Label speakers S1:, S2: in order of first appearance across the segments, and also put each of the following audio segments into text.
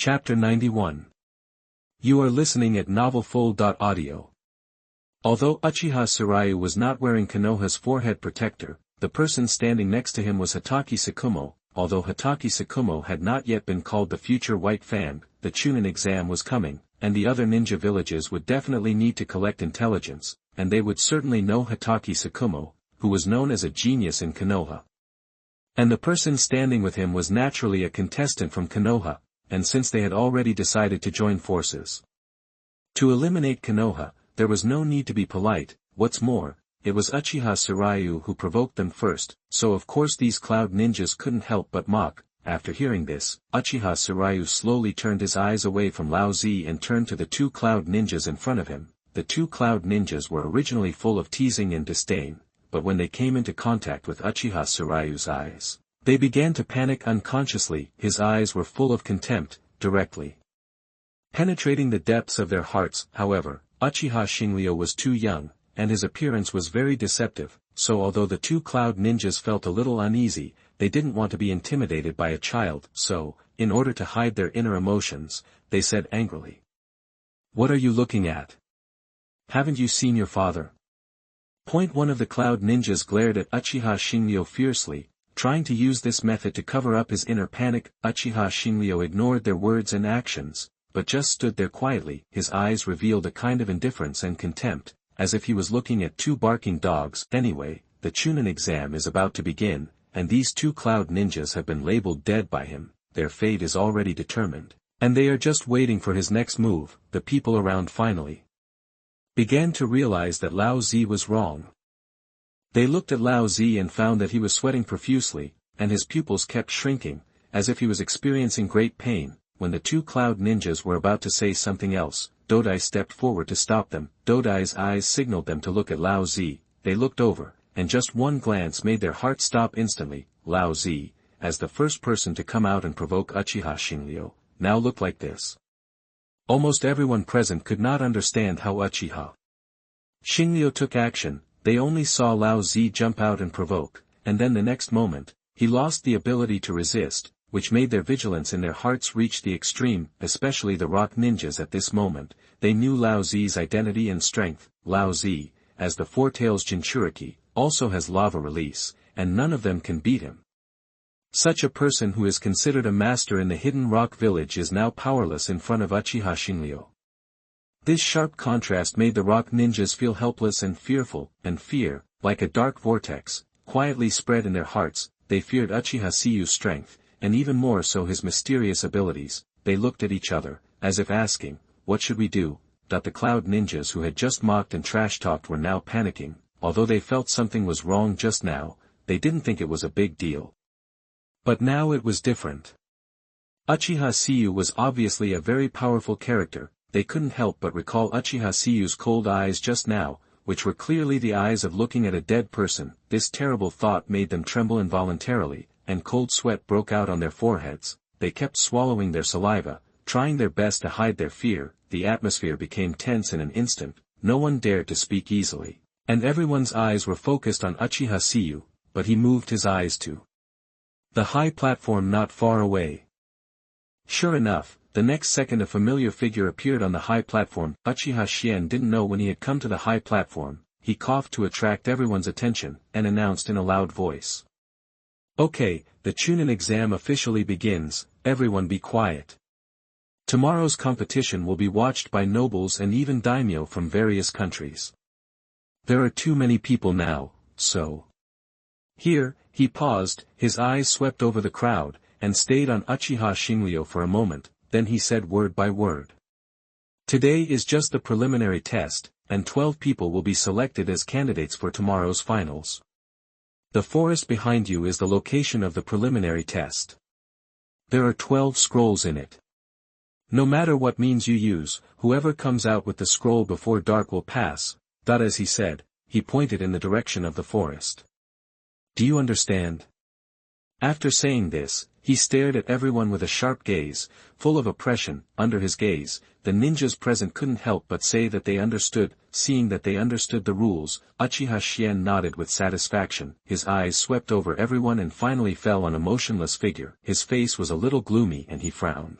S1: Chapter 91. You are listening at novelfull.audio. Although Uchiha Xingliu was not wearing Konoha's forehead protector, the person standing next to him was Hatake Tsukumo. Although Hatake Tsukumo had not yet been called the future White Fan, the Chunin exam was coming, and the other ninja villages would definitely need to collect intelligence, and they would certainly know Hatake Tsukumo, who was known as a genius in Konoha. And the person standing with him was naturally a contestant from Konoha, and since they had already decided to join forces to eliminate Konoha, there was no need to be polite. What's more, it was Uchiha Xingliu who provoked them first, so of course these cloud ninjas couldn't help but mock. After hearing this, Uchiha Xingliu slowly turned his eyes away from Lao Zi and turned to the two cloud ninjas in front of him. The two cloud ninjas were originally full of teasing and disdain, but when they came into contact with Uchiha Xingliu's eyes, they began to panic unconsciously. His eyes were full of contempt, directly penetrating the depths of their hearts. However, Uchiha Xingliu was too young, and his appearance was very deceptive, so although the two cloud ninjas felt a little uneasy, they didn't want to be intimidated by a child, so, in order to hide their inner emotions, they said angrily, "What are you looking at? Haven't you seen your father?" One of the cloud ninjas glared at Uchiha Xingliu fiercely, trying to use this method to cover up his inner panic. Uchiha Xingliu ignored their words and actions, but just stood there quietly. His eyes revealed a kind of indifference and contempt, as if he was looking at two barking dogs. Anyway, the Chunin exam is about to begin, and these two cloud ninjas have been labeled dead by him. Their fate is already determined, and they are just waiting for his next move. The people around finally began to realize that Lao Zi was wrong. They looked at Lao Zi and found that he was sweating profusely, and his pupils kept shrinking, as if he was experiencing great pain. When the two cloud ninjas were about to say something else, Dodai stepped forward to stop them. Dodai's eyes signaled them to look at Lao Zi. They looked over, and just one glance made their hearts stop instantly. Lao Zi, as the first person to come out and provoke Uchiha Xingliu, now looked like this. Almost everyone present could not understand how Uchiha Xingliu took action. They only saw Lao Zi jump out and provoke, and then the next moment, he lost the ability to resist, which made their vigilance in their hearts reach the extreme. Especially the rock ninjas at this moment. They knew Lao Zi's identity and strength. Lao Zi, as the Four Tails Jinchuriki, also has lava release, and none of them can beat him. Such a person who is considered a master in the hidden rock village is now powerless in front of Uchiha Xingliu. This sharp contrast made the rock ninjas feel helpless and fearful, and fear, like a dark vortex, quietly spread in their hearts. They feared Uchiha Xingliu's strength, and even more so his mysterious abilities. They looked at each other, as if asking, "What should we do?" The cloud ninjas who had just mocked and trash-talked were now panicking. Although they felt something was wrong just now, they didn't think it was a big deal. But now it was different. Uchiha Xingliu was obviously a very powerful character. They couldn't help but recall Uchiha Xingliu's cold eyes just now, which were clearly the eyes of looking at a dead person. This terrible thought made them tremble involuntarily, and cold sweat broke out on their foreheads. They kept swallowing their saliva, trying their best to hide their fear. The atmosphere became tense in an instant. No one dared to speak easily, and everyone's eyes were focused on Uchiha Xingliu, but he moved his eyes to the high platform not far away. Sure enough, the next second a familiar figure appeared on the high platform. Uchiha Xien didn't know when he had come to the high platform. He coughed to attract everyone's attention, and announced in a loud voice, "Okay, the Chunin exam officially begins. Everyone be quiet. Tomorrow's competition will be watched by nobles and even daimyo from various countries. There are too many people now, so..." Here, he paused, his eyes swept over the crowd, and stayed on Uchiha Xingliu for a moment. Then he said word by word, "Today is just the preliminary test, and 12 people will be selected as candidates for tomorrow's finals. The forest behind you is the location of the preliminary test. There are 12 scrolls in it. No matter what means you use, whoever comes out with the scroll before dark will pass." As he said, he pointed in the direction of the forest. "Do you understand?" After saying this, he stared at everyone with a sharp gaze, full of oppression. Under his gaze, the ninjas present couldn't help but say that they understood. Seeing that they understood the rules, Uchiha Xien nodded with satisfaction. His eyes swept over everyone and finally fell on a motionless figure. His face was a little gloomy and he frowned.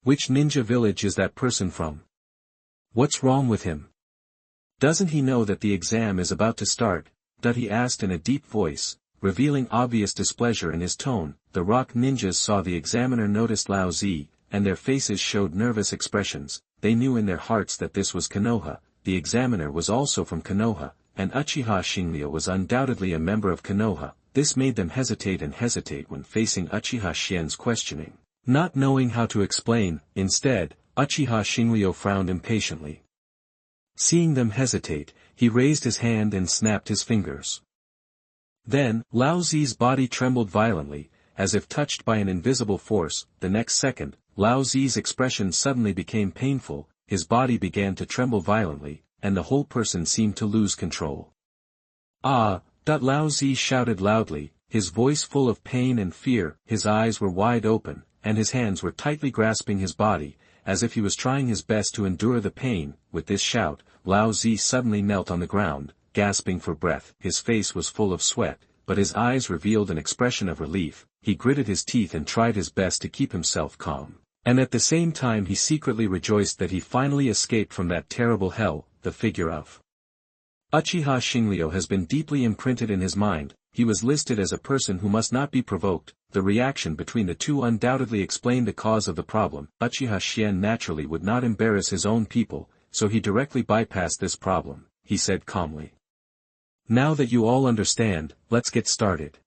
S1: Which ninja village is that person from? What's wrong with him? Doesn't he know that the exam is about to start? He asked in a deep voice, revealing obvious displeasure in his tone. The rock ninjas saw the examiner noticed Lao Zi, and their faces showed nervous expressions. They knew in their hearts that this was Konoha. The examiner was also from Konoha, and Uchiha Xingliu was undoubtedly a member of Konoha. This made them hesitate when facing Uchiha Xian's questioning, not knowing how to explain. Instead, Uchiha Xingliu frowned impatiently. Seeing them hesitate, he raised his hand and snapped his fingers. Then, Lao Zi's body trembled violently, as if touched by an invisible force. The next second, Lao Zi's expression suddenly became painful, his body began to tremble violently, and the whole person seemed to lose control. Ah! Lao Zi shouted loudly, his voice full of pain and fear. His eyes were wide open, and his hands were tightly grasping his body, as if he was trying his best to endure the pain. With this shout, Lao Zi suddenly knelt on the ground, gasping for breath. His face was full of sweat, but his eyes revealed an expression of relief. He gritted his teeth and tried his best to keep himself calm. And at the same time he secretly rejoiced that he finally escaped from that terrible hell. The figure of Uchiha Xingliu has been deeply imprinted in his mind. He was listed as a person who must not be provoked. The reaction between the two undoubtedly explained the cause of the problem. Uchiha Xian naturally would not embarrass his own people, so he directly bypassed this problem. He said calmly, "Now that you all understand, let's get started."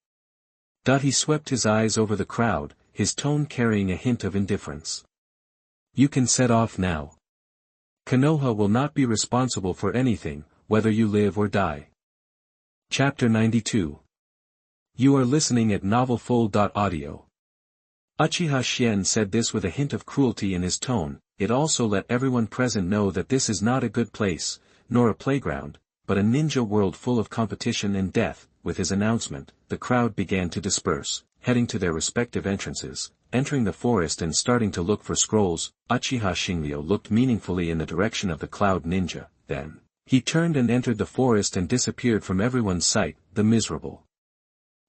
S1: He swept his eyes over the crowd, his tone carrying a hint of indifference. "You can set off now. Konoha will not be responsible for anything, whether you live or die." Chapter 92. You are listening at novelfull.audio. Uchiha Xian said this with a hint of cruelty in his tone. It also let everyone present know that this is not a good place, nor a playground, but a ninja world full of competition and death. With his announcement, the crowd began to disperse, heading to their respective entrances, entering the forest and starting to look for scrolls. Uchiha Xingliu looked meaningfully in the direction of the Cloud Ninja, then he turned and entered the forest and disappeared from everyone's sight. The miserable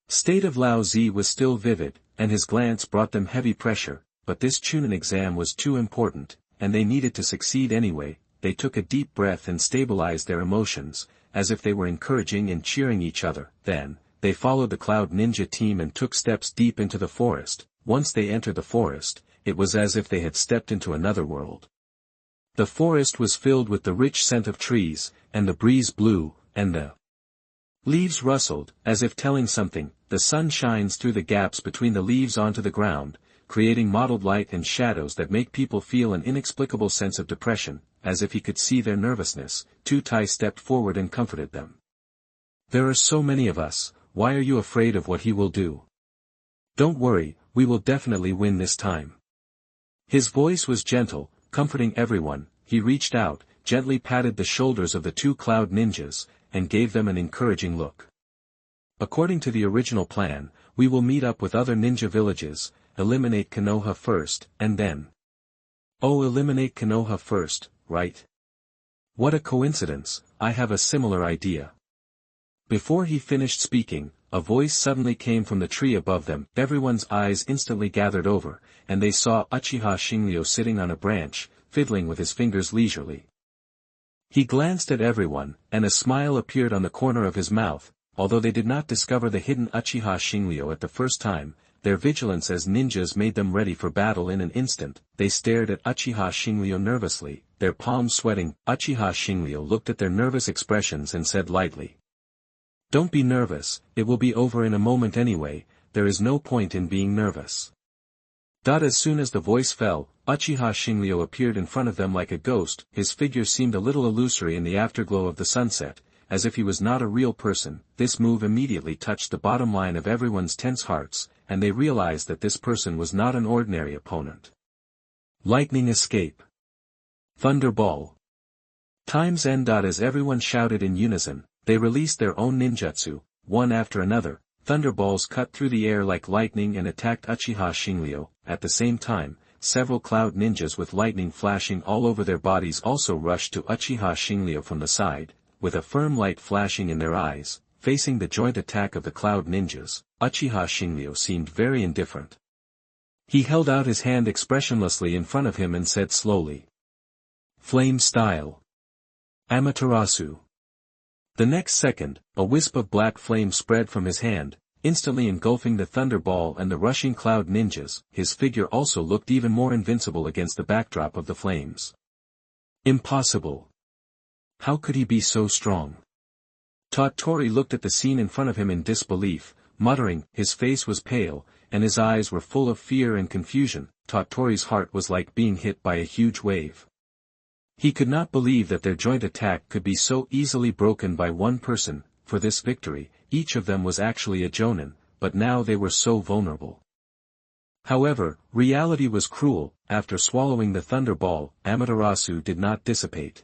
S1: state of Lao Zi was still vivid, and his glance brought them heavy pressure, but this Chunin exam was too important, and they needed to succeed anyway. They took a deep breath and stabilized their emotions, as if they were encouraging and cheering each other. Then, they followed the Cloud Ninja team and took steps deep into the forest. Once they entered the forest, it was as if they had stepped into another world. The forest was filled with the rich scent of trees, and the breeze blew, and the leaves rustled, as if telling something. The sun shines through the gaps between the leaves onto the ground, creating mottled light and shadows that make people feel an inexplicable sense of depression, as if he could see their nervousness. Tai stepped forward and comforted them. "There are so many of us, why are you afraid of what he will do? Don't worry, we will definitely win this time." His voice was gentle, comforting everyone. He reached out, gently patted the shoulders of the two Cloud Ninjas, and gave them an encouraging look. "According to the original plan, we will meet up with other ninja villages, eliminate Konoha first, and then—" "Oh, eliminate Konoha first, right? What a coincidence, I have a similar idea." Before he finished speaking, a voice suddenly came from the tree above them. Everyone's eyes instantly gathered over, and they saw Uchiha Xingliu sitting on a branch, fiddling with his fingers leisurely. He glanced at everyone, and a smile appeared on the corner of his mouth. Although they did not discover the hidden Uchiha Xingliu at the first time, their vigilance as ninjas made them ready for battle in an instant. They stared at Uchiha Xingliu nervously, their palms sweating. Uchiha Xingliu looked at their nervous expressions and said lightly, "Don't be nervous, it will be over in a moment anyway, there is no point in being nervous." As soon as the voice fell, Uchiha Xingliu appeared in front of them like a ghost. His figure seemed a little illusory in the afterglow of the sunset, as if he was not a real person. This move immediately touched the bottom line of everyone's tense hearts, and they realized that this person was not an ordinary opponent. Lightning escape. Thunderball. Time's end. As everyone shouted in unison, they released their own ninjutsu, one after another. Thunderballs cut through the air like lightning and attacked Uchiha Xingliu. At the same time, several Cloud Ninjas with lightning flashing all over their bodies also rushed to Uchiha Xingliu from the side, with a firm light flashing in their eyes. Facing the joint attack of the Cloud Ninjas, Uchiha Xingliu seemed very indifferent. He held out his hand expressionlessly in front of him and said slowly. Flame style. Amaterasu. The next second, a wisp of black flame spread from his hand, instantly engulfing the thunderball and the rushing cloud ninjas. His figure also looked even more invincible against the backdrop of the flames. Impossible. How could he be so strong? Tottori looked at the scene in front of him in disbelief, muttering. His face was pale, and his eyes were full of fear and confusion. Tottori's heart was like being hit by a huge wave. He could not believe that their joint attack could be so easily broken by one person. For this victory, each of them was actually a jonin, but now they were so vulnerable. However, reality was cruel. After swallowing the thunderball, Amaterasu did not dissipate.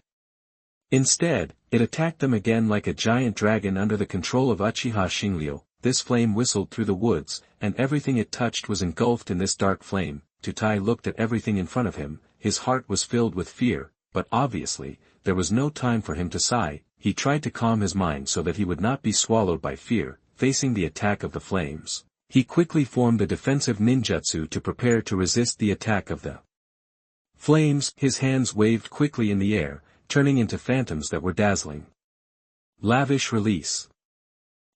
S1: Instead, it attacked them again like a giant dragon under the control of Uchiha Xingliu. This flame whistled through the woods, and everything it touched was engulfed in this dark flame. Tutai looked at everything in front of him. His heart was filled with fear, but obviously, there was no time for him to sigh. He tried to calm his mind so that he would not be swallowed by fear. Facing the attack of the flames, he quickly formed a defensive ninjutsu to prepare to resist the attack of the flames. His hands waved quickly in the air, turning into phantoms that were dazzling. Lavish release.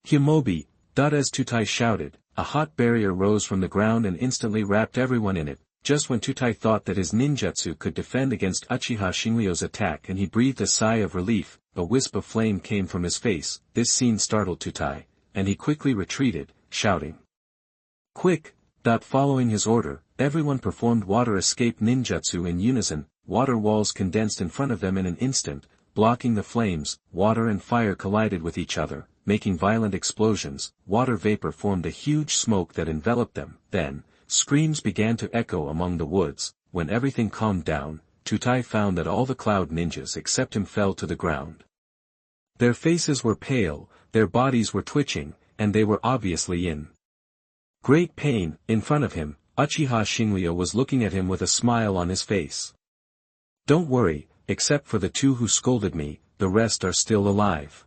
S1: Himobi, as Tutai shouted, a hot barrier rose from the ground and instantly wrapped everyone in it. Just when Tutai thought that his ninjutsu could defend against Uchiha Xingliu's attack and he breathed a sigh of relief, a wisp of flame came from his face. This scene startled Tutai, and he quickly retreated, shouting. Quick! Following his order, everyone performed water escape ninjutsu in unison. Water walls condensed in front of them in an instant, blocking the flames. Water and fire collided with each other, making violent explosions. Water vapor formed a huge smoke that enveloped them. Then, screams began to echo among the woods. When everything calmed down, Tutai found that all the cloud ninjas except him fell to the ground. Their faces were pale, their bodies were twitching, and they were obviously in great pain. In front of him, Uchiha Xingliu was looking at him with a smile on his face. Don't worry, except for the two who scolded me, the rest are still alive.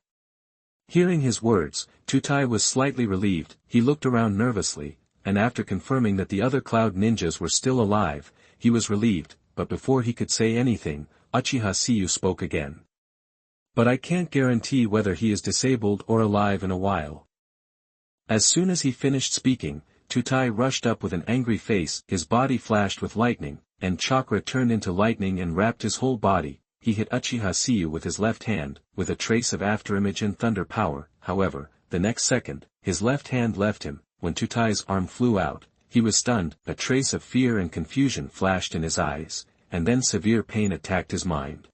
S1: Hearing his words, Tutai was slightly relieved. He looked around nervously, and after confirming that the other cloud ninjas were still alive, he was relieved. But before he could say anything, Uchiha Xingliu spoke again. But I can't guarantee whether he is disabled or alive in a while. As soon as he finished speaking, Tutai rushed up with an angry face. His body flashed with lightning, and chakra turned into lightning and wrapped his whole body. He hit Uchiha Xingliu with his left hand, with a trace of afterimage and thunder power. However, the next second, his left hand left him. When Tutai's arm flew out, he was stunned. A trace of fear and confusion flashed in his eyes, and then severe pain attacked his mind.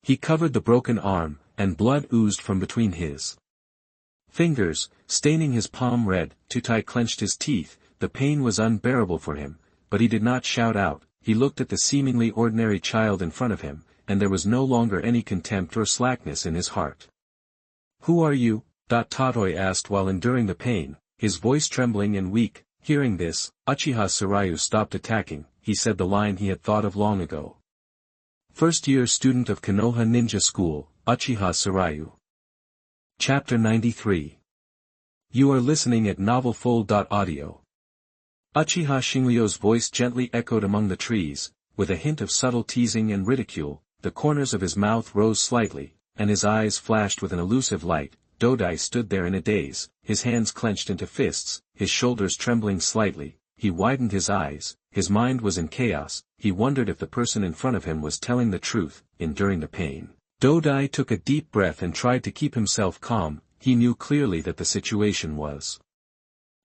S1: He covered the broken arm, and blood oozed from between his fingers, staining his palm red. Tutai clenched his teeth. The pain was unbearable for him, but he did not shout out. He looked at the seemingly ordinary child in front of him, and there was no longer any contempt or slackness in his heart. Who are you? Totoi asked while enduring the pain, his voice trembling and weak. Hearing this, Uchiha Xingliu stopped attacking. He said the line he had thought of long ago. First-year student of Konoha Ninja School, Uchiha Xingliu. Chapter 93. You are listening at novelfull.audio. Uchiha Xingliu's voice gently echoed among the trees, with a hint of subtle teasing and ridicule. The corners of his mouth rose slightly, and his eyes flashed with an elusive light. Dodai stood there in a daze, his hands clenched into fists, his shoulders trembling slightly. He widened his eyes, his mind was in chaos. He wondered if the person in front of him was telling the truth. Enduring the pain, Dodai took a deep breath and tried to keep himself calm. He knew clearly that the situation was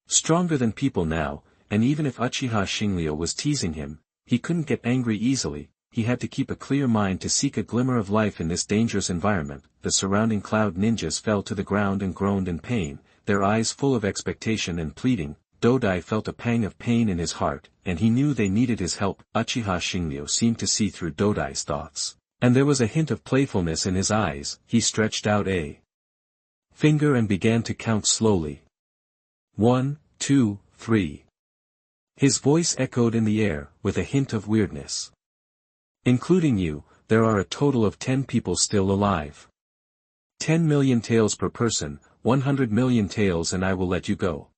S1: stronger than people now, and even if Uchiha Xingliu was teasing him, he couldn't get angry easily. He had to keep a clear mind to seek a glimmer of life in this dangerous environment. The surrounding cloud ninjas fell to the ground and groaned in pain, their eyes full of expectation and pleading. Dodai felt a pang of pain in his heart, and he knew they needed his help. Uchiha Xingliu seemed to see through Dodai's thoughts, and there was a hint of playfulness in his eyes. He stretched out a finger and began to count slowly. 1, 2, 3. His voice echoed in the air, with a hint of weirdness. Including you, there are a total of 10 people still alive. 10 million taels per person, 100 million taels and I will let you go.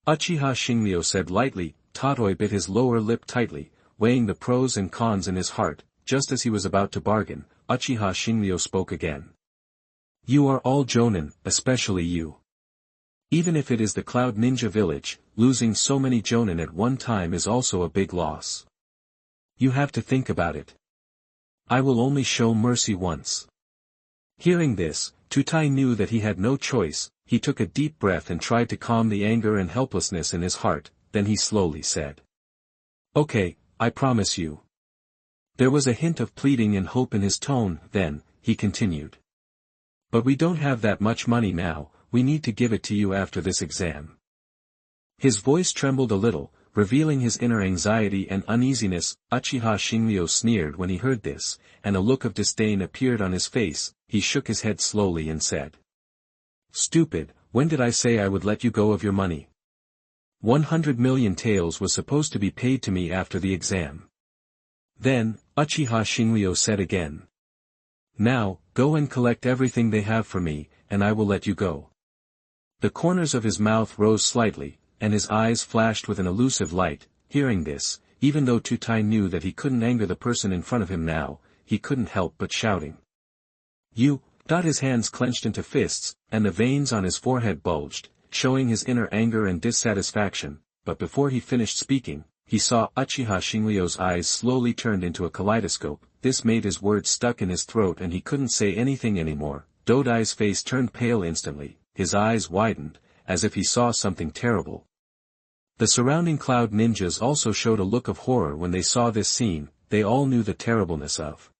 S1: Uchiha Xingliu said lightly. Totoi bit his lower lip tightly, weighing the pros and cons in his heart. Just as he was about to bargain, Uchiha Xingliu spoke again. You are all jonin, especially you. Even if it is the Cloud Ninja Village, losing so many jonin at one time is also a big loss. You have to think about it. I will only show mercy once. Hearing this, Tutai knew that he had no choice. He took a deep breath and tried to calm the anger and helplessness in his heart, then he slowly said. Okay, I promise you. There was a hint of pleading and hope in his tone, then, he continued. But we don't have that much money now, we need to give it to you after this exam. His voice trembled a little, revealing his inner anxiety and uneasiness. Uchiha Xingliu sneered when he heard this, and a look of disdain appeared on his face. He shook his head slowly and said. Stupid, when did I say I would let you go of your money? 100 million taels was supposed to be paid to me after the exam. Then, Uchiha Xingliu said again. Now, go and collect everything they have for me, and I will let you go. The corners of his mouth rose slightly, and his eyes flashed with an elusive light. Hearing this, even though Tutai knew that he couldn't anger the person in front of him now, he couldn't help but shouting. You! His hands clenched into fists, and the veins on his forehead bulged, showing his inner anger and dissatisfaction, but before he finished speaking, he saw Uchiha Xingliu's eyes slowly turned into a kaleidoscope. This made his words stuck in his throat and he couldn't say anything anymore. Dodai's face turned pale instantly, his eyes widened, as if he saw something terrible. The surrounding Cloud Ninjas also showed a look of horror when they saw this scene. They all knew the terribleness of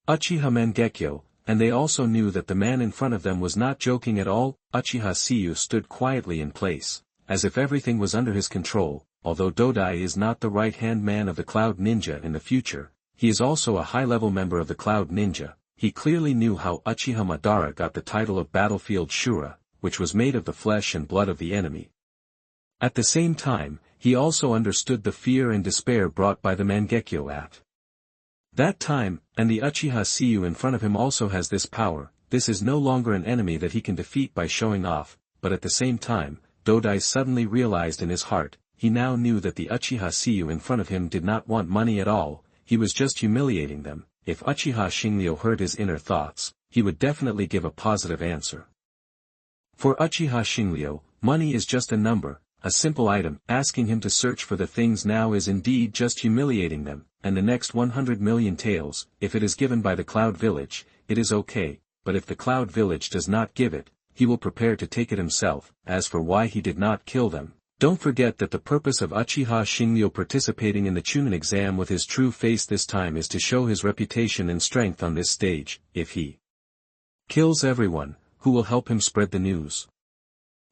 S1: Uchiha Mangekyo, and they also knew that the man in front of them was not joking at all. Uchiha Xingliu stood quietly in place, as if everything was under his control. Although Dodai is not the right-hand man of the Cloud Ninja in the future, he is also a high-level member of the Cloud Ninja. He clearly knew how Uchiha Madara got the title of Battlefield Shura, which was made of the flesh and blood of the enemy. At the same time, he also understood the fear and despair brought by the Mangekyo at that time, and the Uchiha Xingliu in front of him also has this power. This is no longer an enemy that he can defeat by showing off, but at the same time, Dodai suddenly realized in his heart, he now knew that the Uchiha Xingliu in front of him did not want money at all, he was just humiliating them. If Uchiha Xingliu heard his inner thoughts, he would definitely give a positive answer. For Uchiha Xingliu, money is just a number, a simple item. Asking him to search for the things now is indeed just humiliating them, and the next 100 million taels, if it is given by the Cloud Village, it is okay, but if the Cloud Village does not give it, he will prepare to take it himself. As for why he did not kill them, don't forget that the purpose of Uchiha Xingliu participating in the Chunin exam with his true face this time is to show his reputation and strength on this stage. If he kills everyone, who will help him spread the news?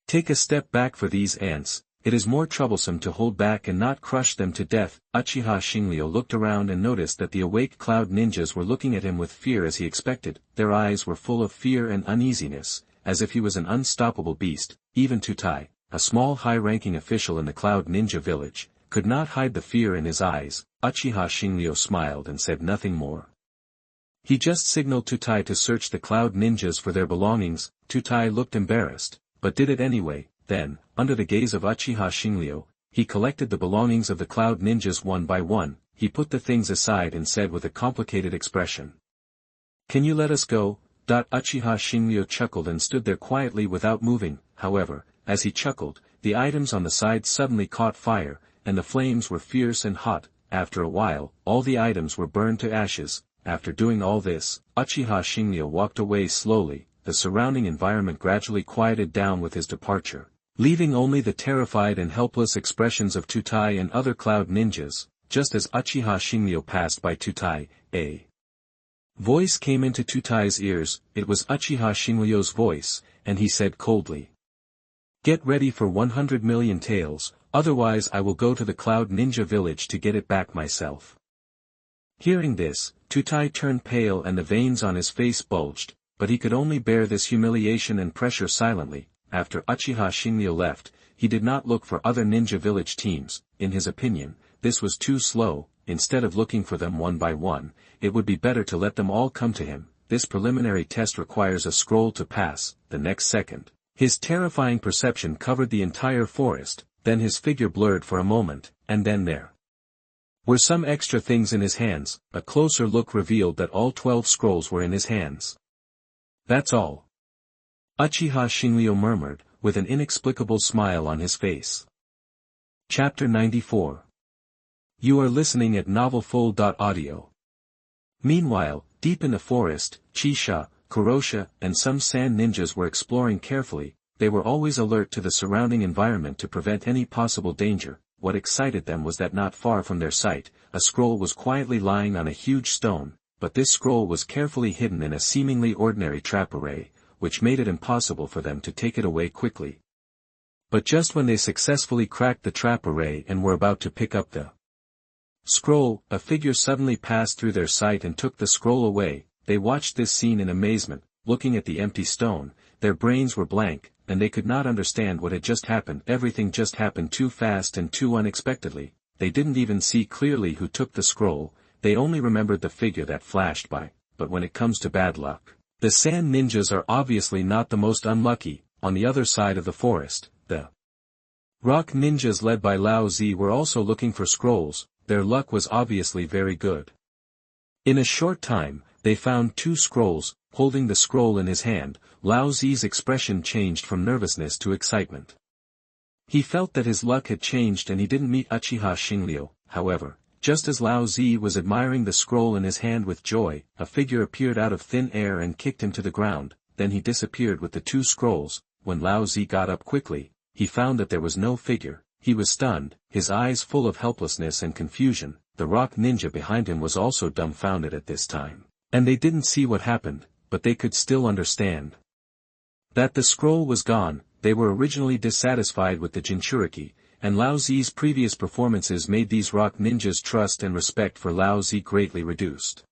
S1: Take a step back for these ants. It is more troublesome to hold back and not crush them to death. Uchiha Xingliu looked around and noticed that the awake Cloud Ninjas were looking at him with fear as he expected. Their eyes were full of fear and uneasiness, as if he was an unstoppable beast. Even Tutai, a small high-ranking official in the Cloud Ninja Village, could not hide the fear in his eyes. Uchiha Xingliu smiled and said nothing more. He just signaled Tutai to search the Cloud Ninjas for their belongings. Tutai looked embarrassed, but did it anyway. Then, under the gaze of Uchiha Xingliu, he collected the belongings of the Cloud Ninjas one by one. He put the things aside and said with a complicated expression. Can you let us go? Uchiha Xingliu chuckled and stood there quietly without moving. However, as he chuckled, the items on the side suddenly caught fire, and the flames were fierce and hot. After a while, all the items were burned to ashes. After doing all this, Uchiha Xingliu walked away slowly. The surrounding environment gradually quieted down with his departure, leaving only the terrified and helpless expressions of Tutai and other Cloud Ninjas. Just as Uchiha Xingliu passed by Tutai, a voice came into Tutai's ears. It was Uchiha Xingliu's voice, and he said coldly, "Get ready for 100 million taels, otherwise I will go to the Cloud Ninja Village to get it back myself." Hearing this, Tutai turned pale and the veins on his face bulged, but he could only bear this humiliation and pressure silently. After Uchiha Xingliu left, he did not look for other ninja village teams. In his opinion, this was too slow. Instead of looking for them one by one, it would be better to let them all come to him. This preliminary test requires a scroll to pass. The next second, his terrifying perception covered the entire forest. then his figure blurred for a moment, and then there were some extra things in his hands. A closer look revealed that all 12 scrolls were in his hands. That's all, Uchiha Xingliu murmured, with an inexplicable smile on his face. Chapter 94. You are listening at novelfull.audio. Meanwhile, deep in the forest, Chisha, Kurosha, and some sand ninjas were exploring carefully. They were always alert to the surrounding environment to prevent any possible danger. What excited them was that not far from their sight, a scroll was quietly lying on a huge stone, but this scroll was carefully hidden in a seemingly ordinary trap array, which made it impossible for them to take it away quickly. But just when they successfully cracked the trap array and were about to pick up the scroll, a figure suddenly passed through their sight and took the scroll away. They watched this scene in amazement, looking at the empty stone. Their brains were blank, and they could not understand what had just happened. Everything just happened too fast and too unexpectedly. They didn't even see clearly who took the scroll, they only remembered the figure that flashed by. But when it comes to bad luck, the sand ninjas are obviously not the most unlucky. On the other side of the forest, the rock ninjas led by Lao Zi were also looking for scrolls. Their luck was obviously very good. In a short time, they found 2 scrolls. Holding the scroll in his hand, Lao Zi's expression changed from nervousness to excitement. He felt that his luck had changed and he didn't meet Uchiha Xingliu. However, just as Lao Zi was admiring the scroll in his hand with joy, a figure appeared out of thin air and kicked him to the ground. Then he disappeared with the 2 scrolls. When Lao Zi got up quickly, he found that there was no figure. He was stunned, his eyes full of helplessness and confusion. The rock ninja behind him was also dumbfounded at this time. And they didn't see what happened, but they could still understand that the scroll was gone. They were originally dissatisfied with the Jinchuriki, and Lao Zi's previous performances made these rock ninjas' trust and respect for Lao Zi greatly reduced.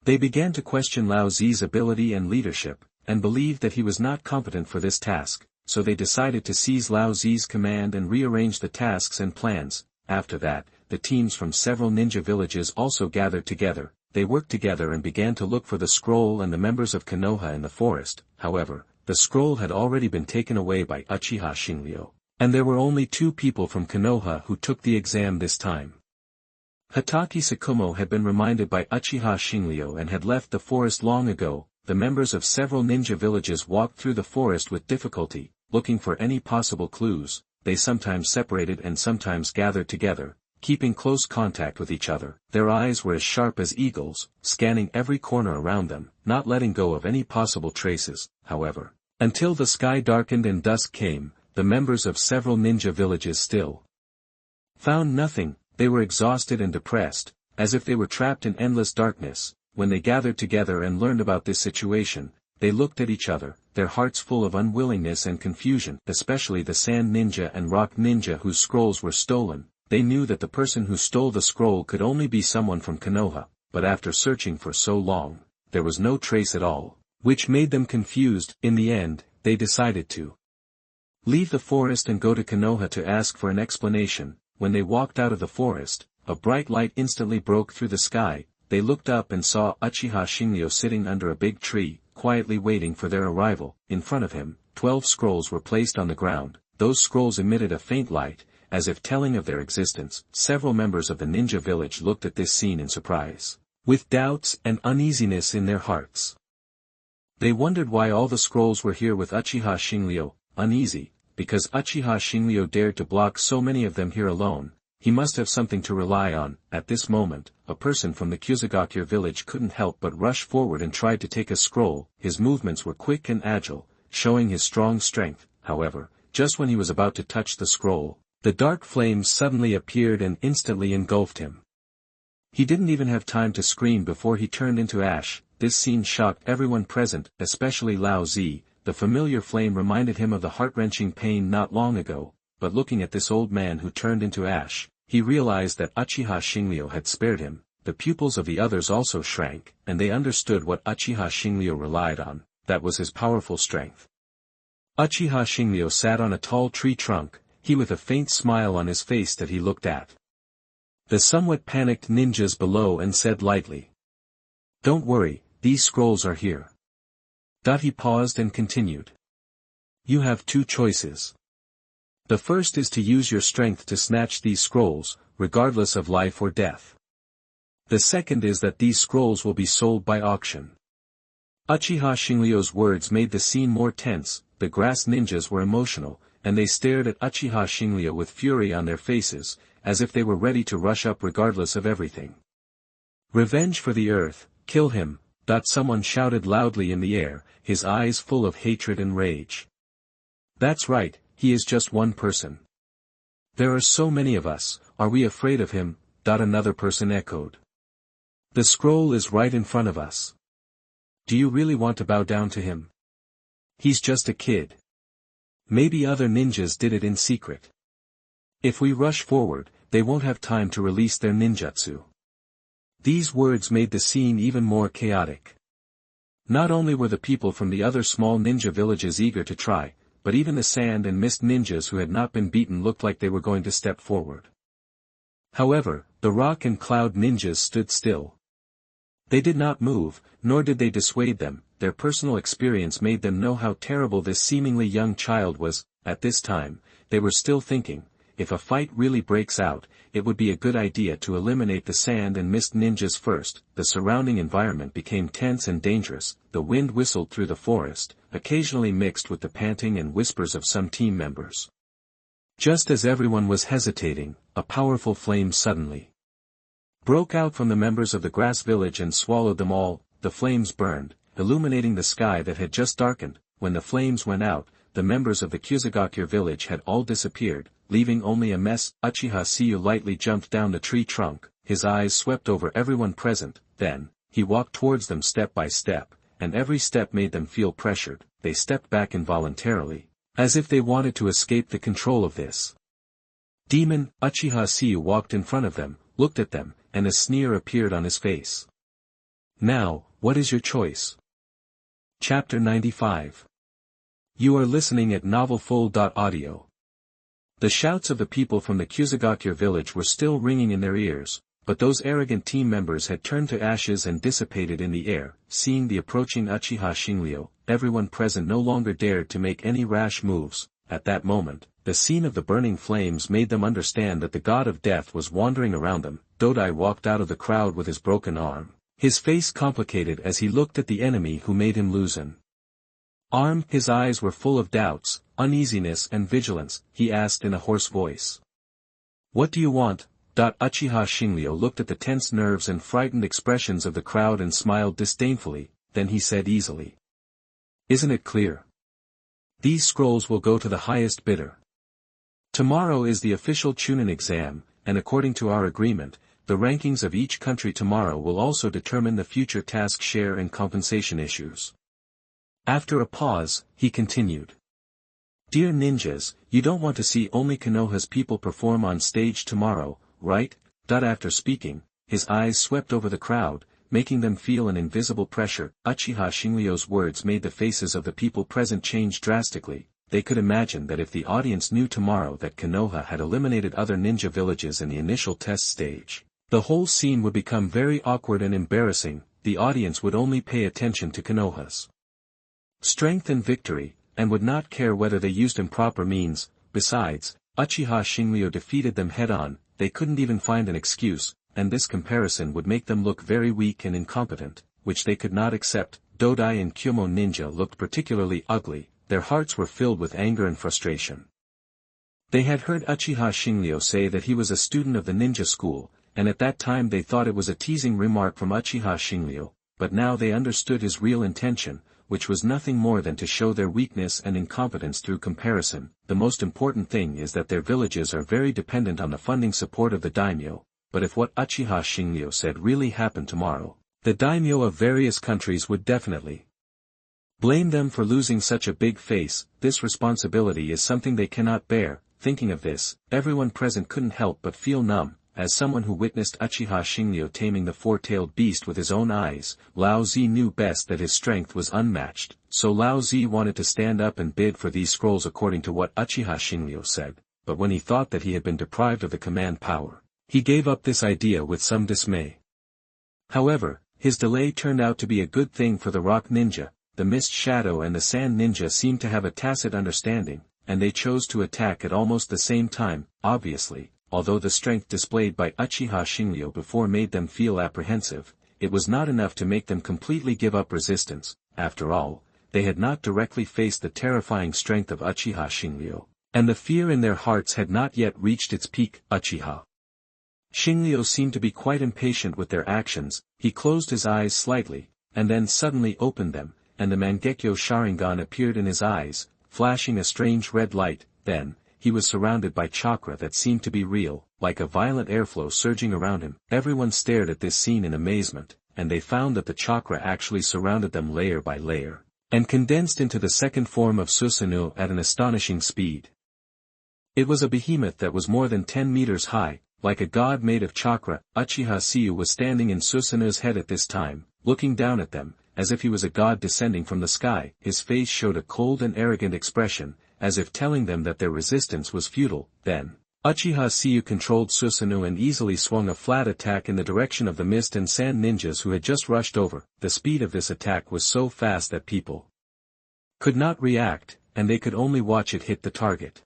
S1: They began to question Lao Zi's ability and leadership, and believed that he was not competent for this task, so they decided to seize Lao Zi's command and rearrange the tasks and plans. After that, the teams from several ninja villages also gathered together. They worked together and began to look for the scroll and the members of Konoha in the forest. However, the scroll had already been taken away by Uchiha Xingliu, and there were only 2 people from Konoha who took the exam this time. Hatake Sakumo had been reminded by Uchiha Xingliu and had left the forest long ago. The members of several ninja villages walked through the forest with difficulty, looking for any possible clues. They sometimes separated and sometimes gathered together, keeping close contact with each other. Their eyes were as sharp as eagles, scanning every corner around them, not letting go of any possible traces. However, until the sky darkened and dusk came, the members of several ninja villages still found nothing. They were exhausted and depressed, as if they were trapped in endless darkness. When they gathered together and learned about this situation, they looked at each other, their hearts full of unwillingness and confusion, especially the sand ninja and rock ninja whose scrolls were stolen. They knew that the person who stole the scroll could only be someone from Konoha, but after searching for so long, there was no trace at all, which made them confused. In the end, they decided to leave the forest and go to Konoha to ask for an explanation. When they walked out of the forest, a bright light instantly broke through the sky. They looked up and saw Uchiha Xingliu sitting under a big tree, quietly waiting for their arrival. In front of him, 12 scrolls were placed on the ground. Those scrolls emitted a faint light, as if telling of their existence. Several members of the ninja village looked at this scene in surprise, with doubts and uneasiness in their hearts. They wondered why all the scrolls were here with Uchiha Xingliu. Uneasy, because Uchiha Xingliu dared to block so many of them here alone. He must have something to rely on. At this moment, a person from the Kyuzugakure village couldn't help but rush forward and tried to take a scroll. His movements were quick and agile, showing his strong strength. However, just when he was about to touch the scroll, the dark flames suddenly appeared and instantly engulfed him. He didn't even have time to scream before he turned into ash. This scene shocked everyone present, especially Lao Zi. The familiar flame reminded him of the heart-wrenching pain not long ago, but looking at this old man who turned into ash, he realized that Uchiha Xingliu had spared him. The pupils of the others also shrank, and they understood what Uchiha Xingliu relied on. That was his powerful strength. Uchiha Xingliu sat on a tall tree trunk, he with a faint smile on his face that he looked at the somewhat panicked ninjas below and said lightly, "Don't worry, these scrolls are here." He paused and continued. "You have 2 choices. The first is to use your strength to snatch these scrolls, regardless of life or death. The second is that these scrolls will be sold by auction. Uchiha Xingliu's words made the scene more tense. The grass ninjas were emotional, and they stared at Uchiha Xingliu with fury on their faces, as if they were ready to rush up regardless of everything. Revenge for the earth, kill him, someone shouted loudly in the air, his eyes full of hatred and rage. That's right, he is just one person. There are so many of us, are we afraid of him? Another person echoed. The scroll is right in front of us. Do you really want to bow down to him? He's just a kid. Maybe other ninjas did it in secret. If we rush forward, they won't have time to release their ninjutsu. These words made the scene even more chaotic. Not only were the people from the other small ninja villages eager to try, but even the sand and mist ninjas who had not been beaten looked like they were going to step forward. However, the rock and cloud ninjas stood still. They did not move, nor did they dissuade them. Their personal experience made them know how terrible this seemingly young child was. At this time, they were still thinking, if a fight really breaks out, it would be a good idea to eliminate the sand and mist ninjas first. The surrounding environment became tense and dangerous. The wind whistled through the forest, occasionally mixed with the panting and whispers of some team members. Just as everyone was hesitating, a powerful flame suddenly broke out from the members of the grass village and swallowed them all. The flames burned, illuminating the sky that had just darkened. When the flames went out, the members of the Kusagakure village had all disappeared, leaving only a mess. Uchiha Xingliu lightly jumped down the tree trunk, his eyes swept over everyone present. Then, he walked towards them step by step, and every step made them feel pressured. They stepped back involuntarily, as if they wanted to escape the control of this demon. Uchiha Xingliu walked in front of them, looked at them, and a sneer appeared on his face. Now, what is your choice? Chapter 95. You are listening at novelfull.audio. The shouts of the people from the Kusagakure village were still ringing in their ears, but those arrogant team members had turned to ashes and dissipated in the air. Seeing the approaching Uchiha Xingliu, everyone present no longer dared to make any rash moves. At that moment, the scene of the burning flames made them understand that the god of death was wandering around them. Dodai walked out of the crowd with his broken arm, his face complicated as he looked at the enemy who made him lose an arm. His eyes were full of doubts, uneasiness and vigilance. He asked in a hoarse voice. What do you want? Uchiha Xingliu looked at the tense nerves and frightened expressions of the crowd and smiled disdainfully. Then he said easily. Isn't it clear? These scrolls will go to the highest bidder. Tomorrow is the official Chunin exam, and according to our agreement, the rankings of each country tomorrow will also determine the future task share and compensation issues. After a pause, he continued. Dear ninjas, you don't want to see only Konoha's people perform on stage tomorrow, right? After speaking, his eyes swept over the crowd, making them feel an invisible pressure. Uchiha Xingliu's words made the faces of the people present change drastically. They could imagine that if the audience knew tomorrow that Konoha had eliminated other ninja villages in the initial test stage, the whole scene would become very awkward and embarrassing. The audience would only pay attention to Konoha's strength and victory, and would not care whether they used improper means. Besides, Uchiha Xingliu defeated them head-on. They couldn't even find an excuse, and this comparison would make them look very weak and incompetent, which they could not accept. Dodai and Kyomo ninja looked particularly ugly. Their hearts were filled with anger and frustration. They had heard Uchiha Xingliu say that he was a student of the ninja school, and at that time they thought it was a teasing remark from Uchiha Xingliu, but now they understood his real intention, which was nothing more than to show their weakness and incompetence through comparison. The most important thing is that their villages are very dependent on the funding support of the daimyo, but if what Uchiha Xingliu said really happened tomorrow, the daimyo of various countries would definitely blame them for losing such a big face. This responsibility is something they cannot bear. Thinking of this, everyone present couldn't help but feel numb. As someone who witnessed Uchiha Xingliu taming the four-tailed beast with his own eyes, Lao Zi knew best that his strength was unmatched, so Lao Zi wanted to stand up and bid for these scrolls according to what Uchiha Xingliu said, but when he thought that he had been deprived of the command power, he gave up this idea with some dismay. However, his delay turned out to be a good thing for the rock ninja. The mist shadow and the sand ninja seemed to have a tacit understanding. and they chose to attack at almost the same time. Obviously, although the strength displayed by Uchiha Xingliu before made them feel apprehensive, it was not enough to make them completely give up resistance. After all, they had not directly faced the terrifying strength of Uchiha Xingliu, and the fear in their hearts had not yet reached its peak. Uchiha Xingliu seemed to be quite impatient with their actions. He closed his eyes slightly, and then suddenly opened them, and the Mangekyo Sharingan appeared in his eyes, flashing a strange red light. Then, he was surrounded by chakra that seemed to be real, like a violent airflow surging around him. Everyone stared at this scene in amazement, and they found that the chakra actually surrounded them layer by layer, and condensed into the second form of Susanoo at an astonishing speed. It was a behemoth that was more than 10 meters high, like a god made of chakra. Uchiha Xingliu was standing in Susanoo's head at this time, looking down at them, as if he was a god descending from the sky. His face showed a cold and arrogant expression, as if telling them that their resistance was futile. Then, Uchiha Xingliu controlled Susanoo and easily swung a flat attack in the direction of the mist and sand ninjas who had just rushed over. The speed of this attack was so fast that people could not react, and they could only watch it hit the target.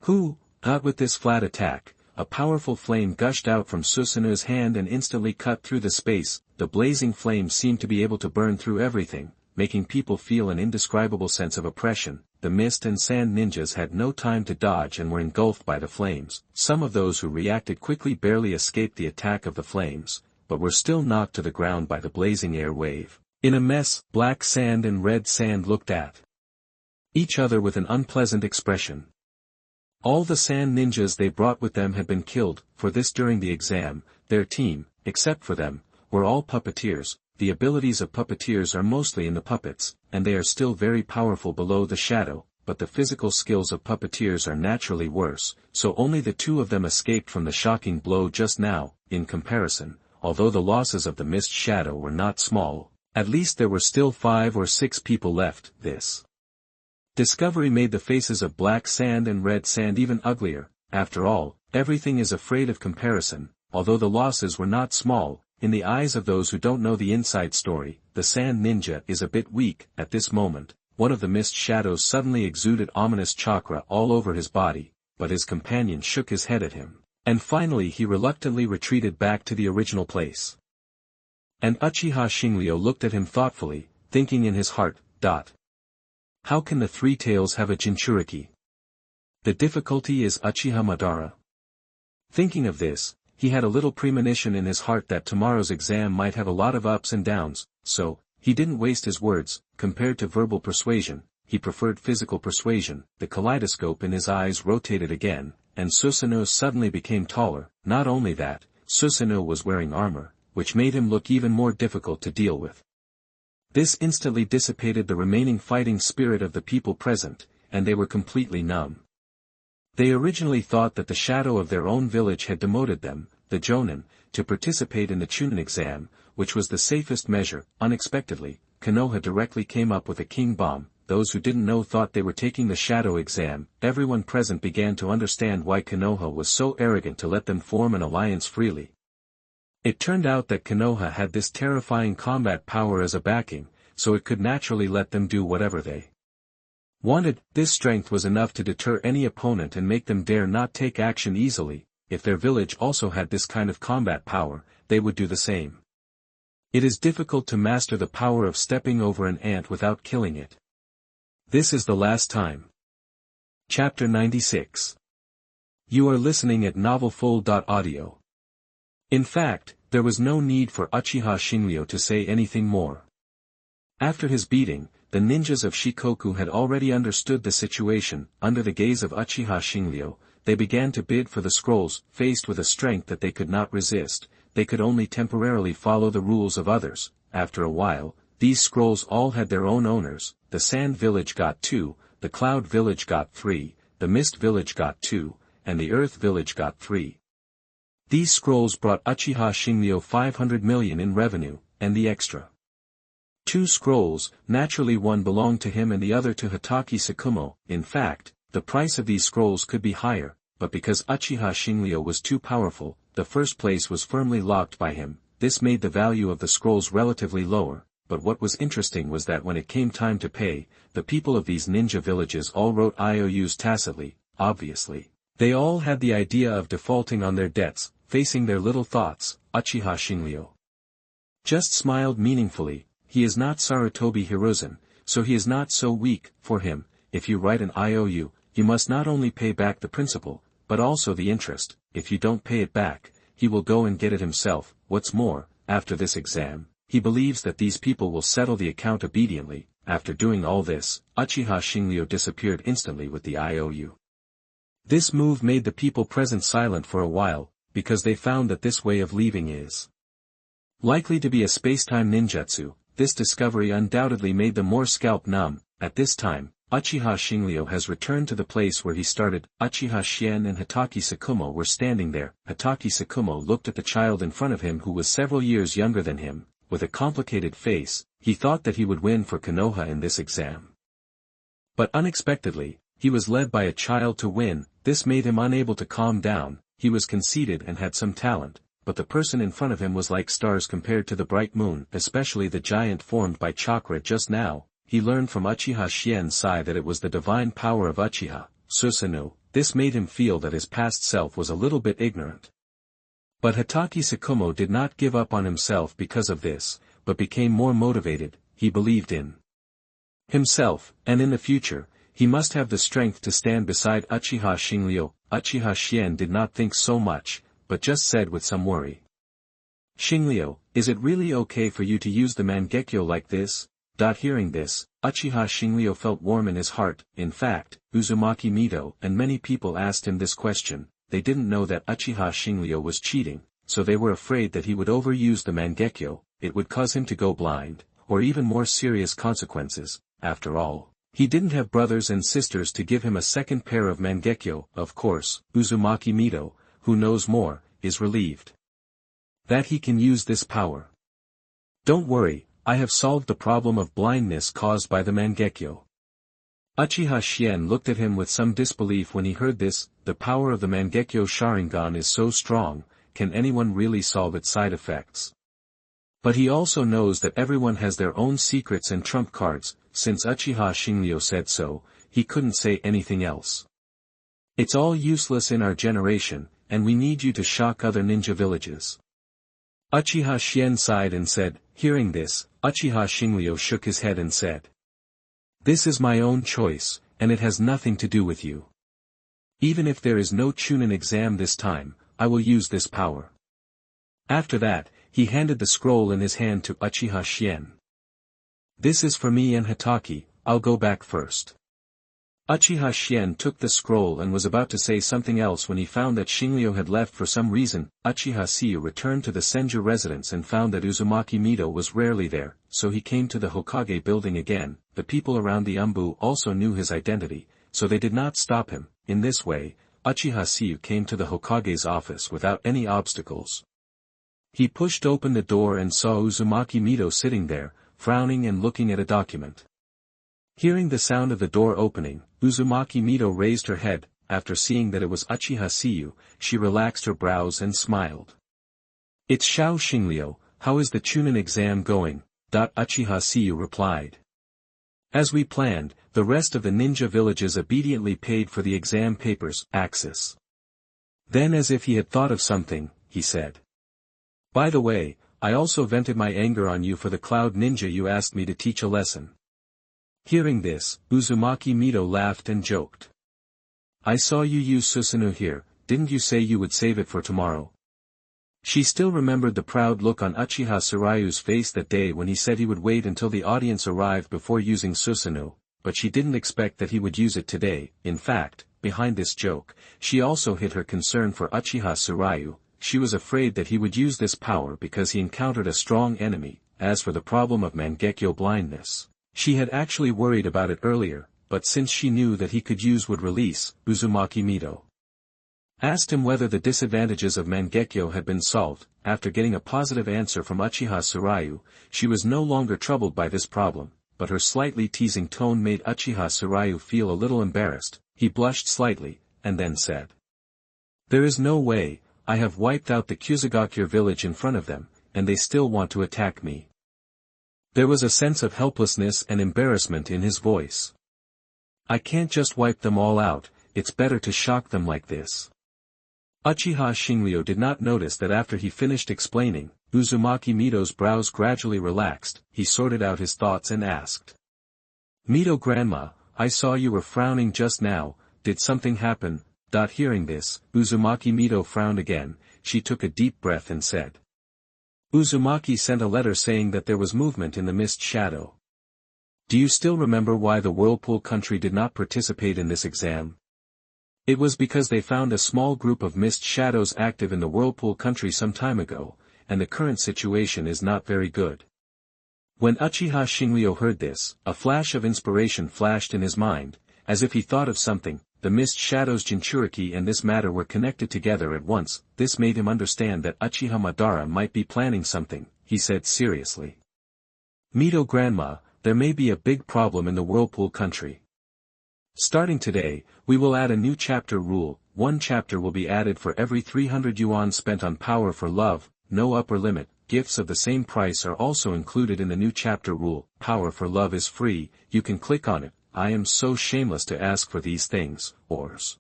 S1: With this flat attack, a powerful flame gushed out from Susanoo's hand and instantly cut through the space. The blazing flame seemed to be able to burn through everything, making people feel an indescribable sense of oppression. The mist and sand ninjas had no time to dodge and were engulfed by the flames. Some of those who reacted quickly barely escaped the attack of the flames, but were still knocked to the ground by the blazing air wave. In a mess, Black Sand and Red Sand looked at each other with an unpleasant expression. All the sand ninjas they brought with them had been killed. For this during the exam, their team, except for them, were all puppeteers. The abilities of puppeteers are mostly in the puppets, and they are still very powerful below the shadow, but the physical skills of puppeteers are naturally worse, so only the two of them escaped from the shocking blow just now. In comparison, although the losses of the mist shadow were not small, at least there were still 5 or 6 people left. This discovery made the faces of Black Sand and Red Sand even uglier. After all, everything is afraid of comparison. Although the losses were not small, in the eyes of those who don't know the inside story, the Sand Ninja is a bit weak. At this moment, one of the mist shadows suddenly exuded ominous chakra all over his body, but his companion shook his head at him, and finally he reluctantly retreated back to the original place. And Uchiha Xingliu looked at him thoughtfully, thinking in his heart, How can the Three Tails have a Jinchuriki? The difficulty is Uchiha Madara. Thinking of this, he had a little premonition in his heart that tomorrow's exam might have a lot of ups and downs, so, he didn't waste his words. Compared to verbal persuasion, he preferred physical persuasion. The kaleidoscope in his eyes rotated again, and Susanoo suddenly became taller. Not only that, Susanoo was wearing armor, which made him look even more difficult to deal with. This instantly dissipated the remaining fighting spirit of the people present, and they were completely numb. They originally thought that the shadow of their own village had demoted them, the Jonin, to participate in the Chunin exam, which was the safest measure. Unexpectedly, Konoha directly came up with a king bomb. Those who didn't know thought they were taking the shadow exam. Everyone present began to understand why Konoha was so arrogant to let them form an alliance freely. It turned out that Konoha had this terrifying combat power as a backing, so it could naturally let them do whatever they wanted. This strength was enough to deter any opponent and make them dare not take action easily. If their village also had this kind of combat power, they would do the same. It is difficult to master the power of stepping over an ant without killing it. This is the last time. Chapter 96. You are listening at novelfull.audio. In fact, there was no need for Uchiha Xingliu to say anything more. After his beating, the ninjas of Shikoku had already understood the situation. Under the gaze of Uchiha Xingliu, they began to bid for the scrolls. Faced with a strength that they could not resist, they could only temporarily follow the rules of others. After a while, these scrolls all had their own owners. The Sand Village got 2, the Cloud Village got 3, the Mist Village got 2, and the Earth Village got 3. These scrolls brought Uchiha Xingliu 500 million in revenue, and the extra 2 scrolls, naturally one belonged to him and the other to Hatake Sakumo. In fact, the price of these scrolls could be higher, but because Uchiha Xingliu was too powerful, the first place was firmly locked by him. This made the value of the scrolls relatively lower, but what was interesting was that when it came time to pay, the people of these ninja villages all wrote IOUs tacitly, obviously. They all had the idea of defaulting on their debts, facing their little thoughts. Uchiha Xingliu just smiled meaningfully. He is not Sarutobi Hiruzen, so he is not so weak. For him, if you write an IOU, you must not only pay back the principal, but also the interest. If you don't pay it back, he will go and get it himself. What's more, after this exam, he believes that these people will settle the account obediently. After doing all this, Uchiha Xingliu disappeared instantly with the IOU. This move made the people present silent for a while, because they found that this way of leaving is likely to be a spacetime ninjutsu. This discovery undoubtedly made them more scalp numb. At this time, Uchiha Xingliu has returned to the place where he started. Uchiha Xien and Hatake Sakumo were standing there. Hatake Sakumo looked at the child in front of him who was several years younger than him. With a complicated face, he thought that he would win for Konoha in this exam. But unexpectedly, he was led by a child to win. This made him unable to calm down. He was conceited and had some talent, but the person in front of him was like stars compared to the bright moon, especially the giant formed by chakra just now. He learned from Uchiha Xien's side that it was the divine power of Uchiha, Susanoo. This made him feel that his past self was a little bit ignorant. But Hatake Sakumo did not give up on himself because of this, but became more motivated. He believed in himself, and in the future, he must have the strength to stand beside Uchiha Xingliu. Uchiha Xien did not think so much, but just said with some worry. Xingliu, is it really okay for you to use the Mangekyo like this? Hearing this, Uchiha Xingliu felt warm in his heart. In fact, Uzumaki Mito and many people asked him this question. They didn't know that Uchiha Xingliu was cheating, so they were afraid that he would overuse the Mangekyo. It would cause him to go blind, or even more serious consequences. After all, he didn't have brothers and sisters to give him a second pair of Mangekyo. Of course, Uzumaki Mito, who knows more, is relieved that he can use this power. Don't worry, I have solved the problem of blindness caused by the Mangekyo. Uchiha Xien looked at him with some disbelief when he heard this. The power of the Mangekyo Sharingan is so strong, can anyone really solve its side effects? But he also knows that everyone has their own secrets and trump cards. Since Uchiha Xingliu said so, he couldn't say anything else. It's all useless in our generation, and we need you to shock other ninja villages. Uchiha Xien sighed and said. Hearing this, Uchiha Xingliu shook his head and said, "This is my own choice, and it has nothing to do with you. Even if there is no Chunin exam this time, I will use this power." After that, he handed the scroll in his hand to Uchiha Xien. "This is for me and Hatake, I'll go back first." Uchiha Xien took the scroll and was about to say something else when he found that Xingliu had left for some reason. Uchiha Siyu returned to the Senju residence and found that Uzumaki Mito was rarely there, so he came to the Hokage building again. The people around the Umbu also knew his identity, so they did not stop him. In this way, Uchiha Siyu came to the Hokage's office without any obstacles. He pushed open the door and saw Uzumaki Mito sitting there, frowning and looking at a document. Hearing the sound of the door opening, Uzumaki Mito raised her head. After seeing that it was Uchiha Siyu, she relaxed her brows and smiled. "It's Xiao Xingliu, how is the Chunin exam going?" Uchiha Siyu replied. "As we planned, the rest of the ninja villages obediently paid for the exam papers." Axis. Then as if he had thought of something, he said, "By the way, I also vented my anger on you for the Cloud Ninja you asked me to teach a lesson." Hearing this, Uzumaki Mito laughed and joked. "I saw you use Susanoo here, didn't you say you would save it for tomorrow?" She still remembered the proud look on Uchiha Sarayu's face that day when he said he would wait until the audience arrived before using Susanoo, but she didn't expect that he would use it today. In fact, behind this joke, she also hid her concern for Uchiha Sarayu. She was afraid that he would use this power because he encountered a strong enemy. As for the problem of Mangekyo blindness, she had actually worried about it earlier, but since she knew that he could use would release, Uzumaki Mito asked him whether the disadvantages of Mangekyo had been solved. After getting a positive answer from Uchiha Sarayu, she was no longer troubled by this problem, but her slightly teasing tone made Uchiha Sarayu feel a little embarrassed. He blushed slightly, and then said, "There is no way, I have wiped out the Kusagakure village in front of them, and they still want to attack me." There was a sense of helplessness and embarrassment in his voice. I can't just wipe them all out, it's better to shock them like this. Uchiha Xingliu did not notice that after he finished explaining, Uzumaki Mito's brows gradually relaxed. He sorted out his thoughts and asked. Mito grandma, I saw you were frowning just now, did something happen? Hearing this, Uzumaki Mito frowned again. She took a deep breath and said. Uzumaki sent a letter saying that there was movement in the mist shadow. Do you still remember why the Whirlpool country did not participate in this exam? It was because they found a small group of mist shadows active in the Whirlpool country some time ago, and the current situation is not very good. When Uchiha Xingliu heard this, a flash of inspiration flashed in his mind. As if he thought of something, the mist shadows Jinchuriki and this matter were connected together at once. This made him understand that Uchiha Madara might be planning something. He said seriously. Mito grandma, there may be a big problem in the Whirlpool country. Starting today, we will add a new chapter rule. 1 chapter will be added for every 300 yuan spent on power for love, no upper limit. Gifts of the same price are also included in the new chapter rule. Power for love is free, you can click on it. I am so shameless to ask for these things, Ors.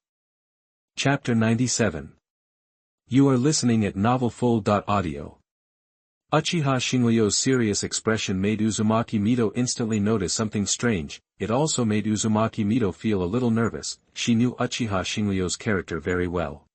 S1: Chapter 97. You are listening at novelfull.audio. Uchiha Xingliu's serious expression made Uzumaki Mito instantly notice something strange. It also made Uzumaki Mito feel a little nervous. She knew Uchiha Xingliu's character very well.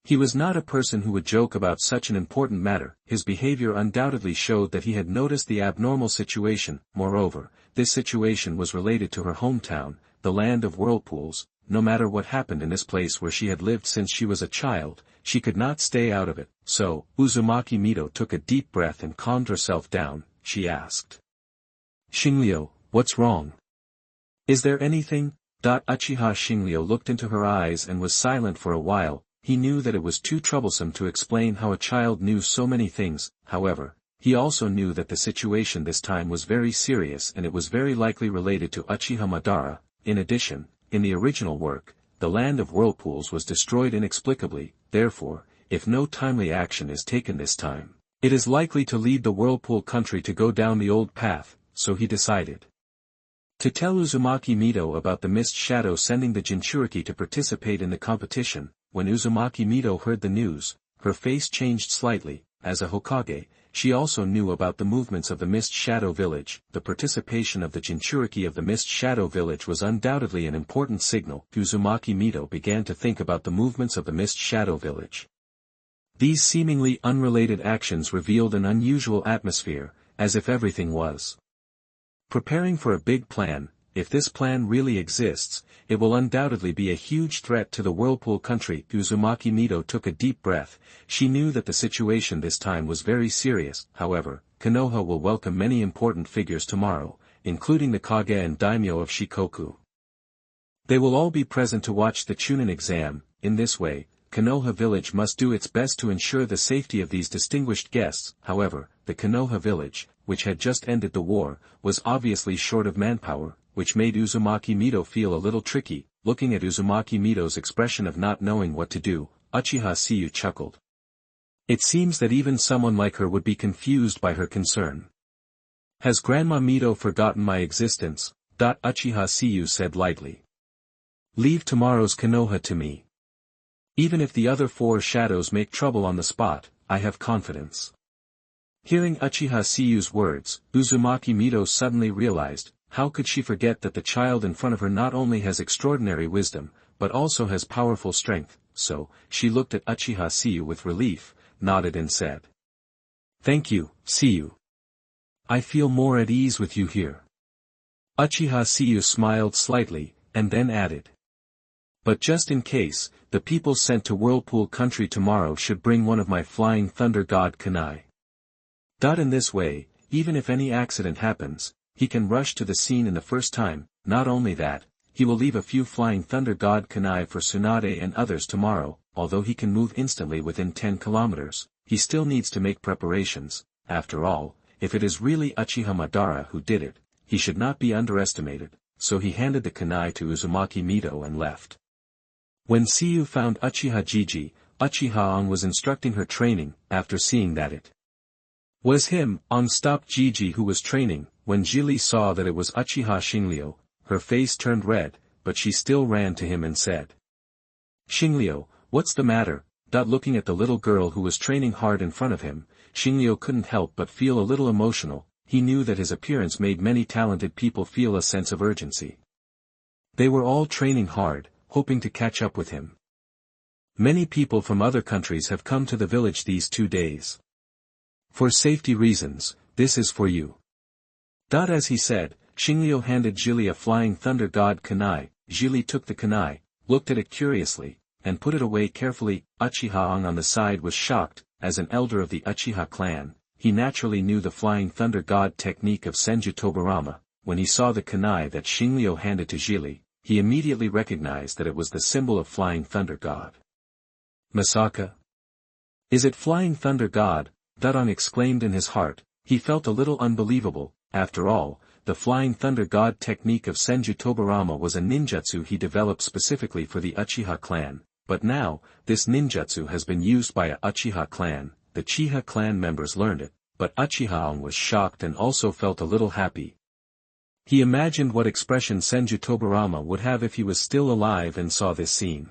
S1: He was not a person who would joke about such an important matter. His behavior undoubtedly showed that he had noticed the abnormal situation. Moreover, this situation was related to her hometown, the land of whirlpools. No matter what happened in this place where she had lived since she was a child, she could not stay out of it. So, Uzumaki Mito took a deep breath and calmed herself down. She asked. Xingliu, what's wrong? Is there anything? Uchiha Xingliu looked into her eyes and was silent for a while. He knew that it was too troublesome to explain how a child knew so many things. However, he also knew that the situation this time was very serious and it was very likely related to Uchiha Madara. In addition, in the original work, the land of whirlpools was destroyed inexplicably. Therefore, if no timely action is taken this time, it is likely to lead the whirlpool country to go down the old path. So he decided to tell Uzumaki Mito about the mist shadow sending the Jinchuriki to participate in the competition. When Uzumaki Mito heard the news, her face changed slightly. As a Hokage, she also knew about the movements of the Mist Shadow Village. The participation of the Jinchuriki of the Mist Shadow Village was undoubtedly an important signal. Uzumaki Mito began to think about the movements of the Mist Shadow Village. These seemingly unrelated actions revealed an unusual atmosphere, as if everything was preparing for a big plan. If this plan really exists, it will undoubtedly be a huge threat to the Whirlpool country. Uzumaki Mito took a deep breath. She knew that the situation this time was very serious. However, Konoha will welcome many important figures tomorrow, including the Kage and Daimyo of Shikoku. They will all be present to watch the Chunin exam. In this way, Konoha village must do its best to ensure the safety of these distinguished guests. However, the Konoha village, which had just ended the war, was obviously short of manpower, which made Uzumaki Mito feel a little tricky. Looking at Uzumaki Mito's expression of not knowing what to do, Uchiha Xingliu chuckled. It seems that even someone like her would be confused by her concern. Has Grandma Mito forgotten my existence? Uchiha Xingliu said lightly. Leave tomorrow's Konoha to me. Even if the other 4 shadows make trouble on the spot, I have confidence. Hearing Uchiha Xingliu's words, Uzumaki Mito suddenly realized, how could she forget that the child in front of her not only has extraordinary wisdom, but also has powerful strength. So, she looked at Uchiha Xingliu with relief, nodded and said. Thank you, Xingliu. I feel more at ease with you here. Uchiha Xingliu smiled slightly, and then added. But just in case, the people sent to Whirlpool country tomorrow should bring one of my flying thunder god kunai. In this way, even if any accident happens, he can rush to the scene in the first time. Not only that, he will leave a few flying thunder god kunai for Tsunade and others tomorrow. Although he can move instantly within 10 kilometers, he still needs to make preparations. After all, if it is really Uchiha Madara who did it, he should not be underestimated. So he handed the kunai to Uzumaki Mito and left. When Xingliu found Uchiha Jiji, Uchiha On was instructing her training. After seeing that it Was him. Stopped Gigi, who was training. When Jili saw that it was Uchiha Xingliu, her face turned red, but she still ran to him and said, "Xingliu, what's the matter?" Looking at the little girl who was training hard in front of him, Xingliu couldn't help but feel a little emotional. He knew that his appearance made many talented people feel a sense of urgency. They were all training hard, hoping to catch up with him. Many people from other countries have come to the village these 2 days. For safety reasons, this is for you. As he said, Xingliu handed Jili a flying thunder god kunai. Jili took the kunai, looked at it curiously, and put it away carefully. Uchiha on the side was shocked. As an elder of the Uchiha clan, he naturally knew the flying thunder god technique of Senju Tobirama. When he saw the kunai that Xingliu handed to Jili, he immediately recognized that it was the symbol of flying thunder god. Masaka? Is it flying thunder god? Dadong exclaimed in his heart. He felt a little unbelievable. After all, the flying thunder god technique of Senju Tobirama was a ninjutsu he developed specifically for the Uchiha clan, but now, this ninjutsu has been used by a Uchiha clan. The Chiha clan members learned it, but Uchiha was shocked and also felt a little happy. He imagined what expression Senju Tobirama would have if he was still alive and saw this scene.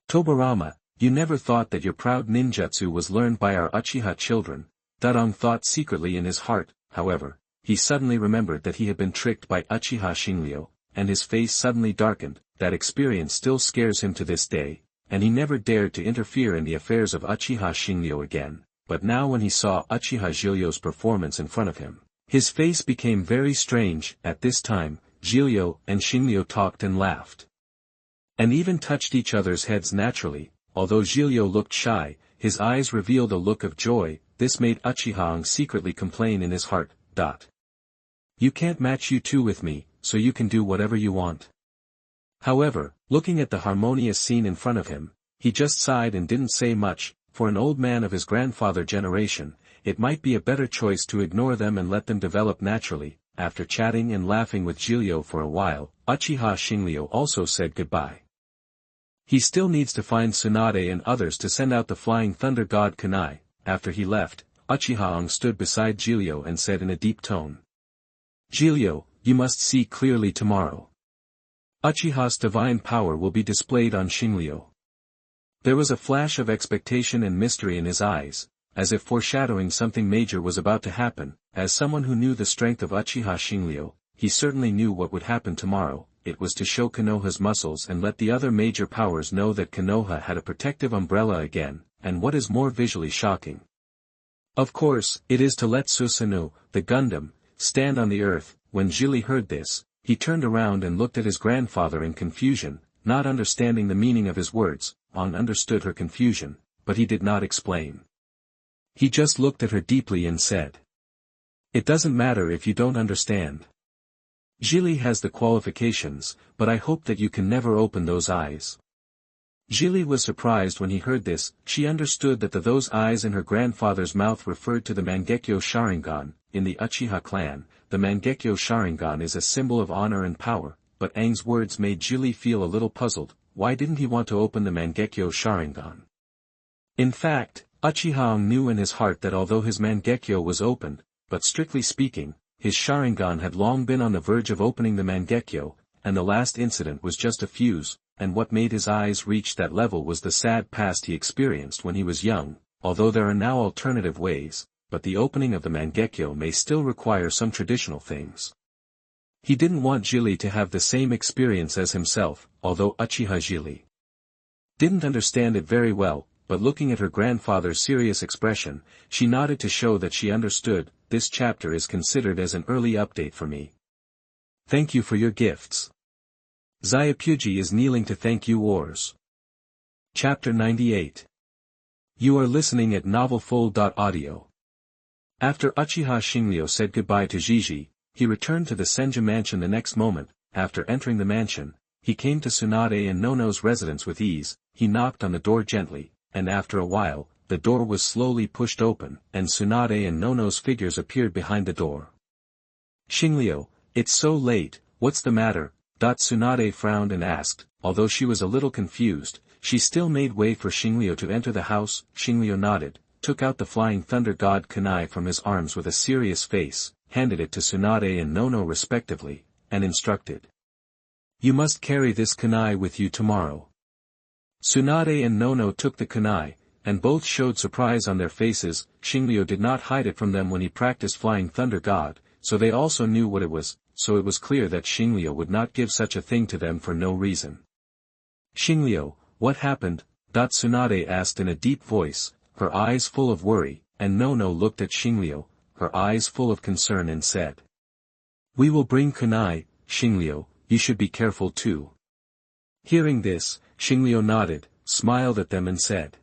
S1: "Tobirama, you never thought that your proud ninjutsu was learned by our Uchiha children," Dadong thought secretly in his heart. However, he suddenly remembered that he had been tricked by Uchiha Xingliu, and his face suddenly darkened. That experience still scares him to this day, and he never dared to interfere in the affairs of Uchiha Xingliu again. But now when he saw Uchiha Xingliu's performance in front of him, his face became very strange. At this time, Xingliu and Xingliu talked and laughed, and even touched each other's heads naturally. Although Xingliu looked shy, his eyes revealed a look of joy. This made Uchiha secretly complain in his heart. "You can't match you two with me, so you can do whatever you want." However, looking at the harmonious scene in front of him, he just sighed and didn't say much. For an old man of his grandfather generation, it might be a better choice to ignore them and let them develop naturally. After chatting and laughing with Xingliu for a while, Uchiha Xingliu also said goodbye. He still needs to find Tsunade and others to send out the flying thunder god kunai. After he left, Uchiha stood beside Xingliu and said in a deep tone, "Xingliu, you must see clearly tomorrow. Uchiha's divine power will be displayed on Xingliu." There was a flash of expectation and mystery in his eyes, as if foreshadowing something major was about to happen. As someone who knew the strength of Uchiha Xingliu, he certainly knew what would happen tomorrow. It was to show Konoha's muscles and let the other major powers know that Konoha had a protective umbrella again, and what is more visually shocking, of course, it is to let Susanoo, the Gundam, stand on the earth. When Jili heard this, he turned around and looked at his grandfather in confusion, not understanding the meaning of his words. Ong understood her confusion, but he did not explain. He just looked at her deeply and said, "It doesn't matter if you don't understand. Jili has the qualifications, but I hope that you can never open those eyes." Jili was surprised when he heard this. She understood that those eyes in her grandfather's mouth referred to the Mangekyo Sharingan. In the Uchiha clan, the Mangekyo Sharingan is a symbol of honor and power, but Aang's words made Jili feel a little puzzled. Why didn't he want to open the Mangekyo Sharingan? In fact, Uchiha knew in his heart that although his Mangekyo was opened, but strictly speaking, his Sharingan had long been on the verge of opening the Mangekyo, and the last incident was just a fuse. And what made his eyes reach that level was the sad past he experienced when he was young. Although there are now alternative ways, but the opening of the Mangekyo may still require some traditional things. He didn't want Jili to have the same experience as himself, although Uchiha Jili didn't understand it very well, but looking at her grandfather's serious expression, she nodded to show that she understood. This chapter is considered as an early update for me. Thank you for your gifts. Zyupuji is kneeling to thank you Ors. Chapter 98. You are listening at novelfull.audio. After Uchiha Xingliu said goodbye to Gigi, he returned to the Senju mansion the next moment. After entering the mansion, he came to Tsunade and Nono's residence with ease. He knocked on the door gently, and after a while, the door was slowly pushed open, and Tsunade and Nono's figures appeared behind the door. "Xingliu, it's so late, what's the matter?" Tsunade frowned and asked. Although she was a little confused, she still made way for Xingliu to enter the house. Xingliu nodded, took out the flying thunder god kunai from his arms with a serious face, handed it to Tsunade and Nono respectively, and instructed. You must carry this kunai with you tomorrow. Tsunade and Nono took the kunai, and both showed surprise on their faces. Xingliu did not hide it from them when he practiced flying thunder god, so they also knew what it was, so it was clear that Xingliu would not give such a thing to them for no reason. Xingliu, what happened? Tsunade asked in a deep voice, her eyes full of worry, and Nono looked at Xingliu, her eyes full of concern and said. We will bring kunai, Xingliu, you should be careful too. Hearing this, Xingliu nodded, smiled at them and said.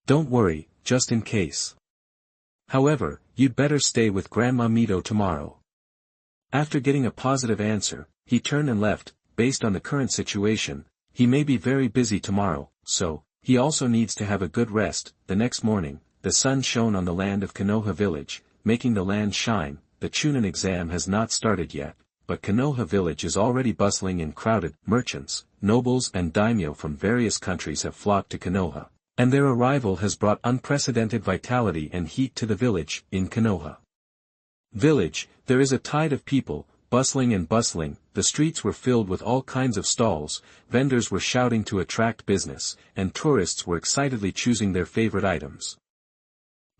S1: Don't worry, just in case. However, you'd better stay with Grandma Mito tomorrow. After getting a positive answer, he turned and left. Based on the current situation, he may be very busy tomorrow, so, he also needs to have a good rest. The next morning, the sun shone on the land of Konoha village, making the land shine. The Chunin exam has not started yet, but Konoha village is already bustling and crowded. Merchants, nobles and daimyo from various countries have flocked to Konoha, and their arrival has brought unprecedented vitality and heat to the village. In Konoha village, there is a tide of people, bustling and bustling. The streets were filled with all kinds of stalls, vendors were shouting to attract business, and tourists were excitedly choosing their favorite items.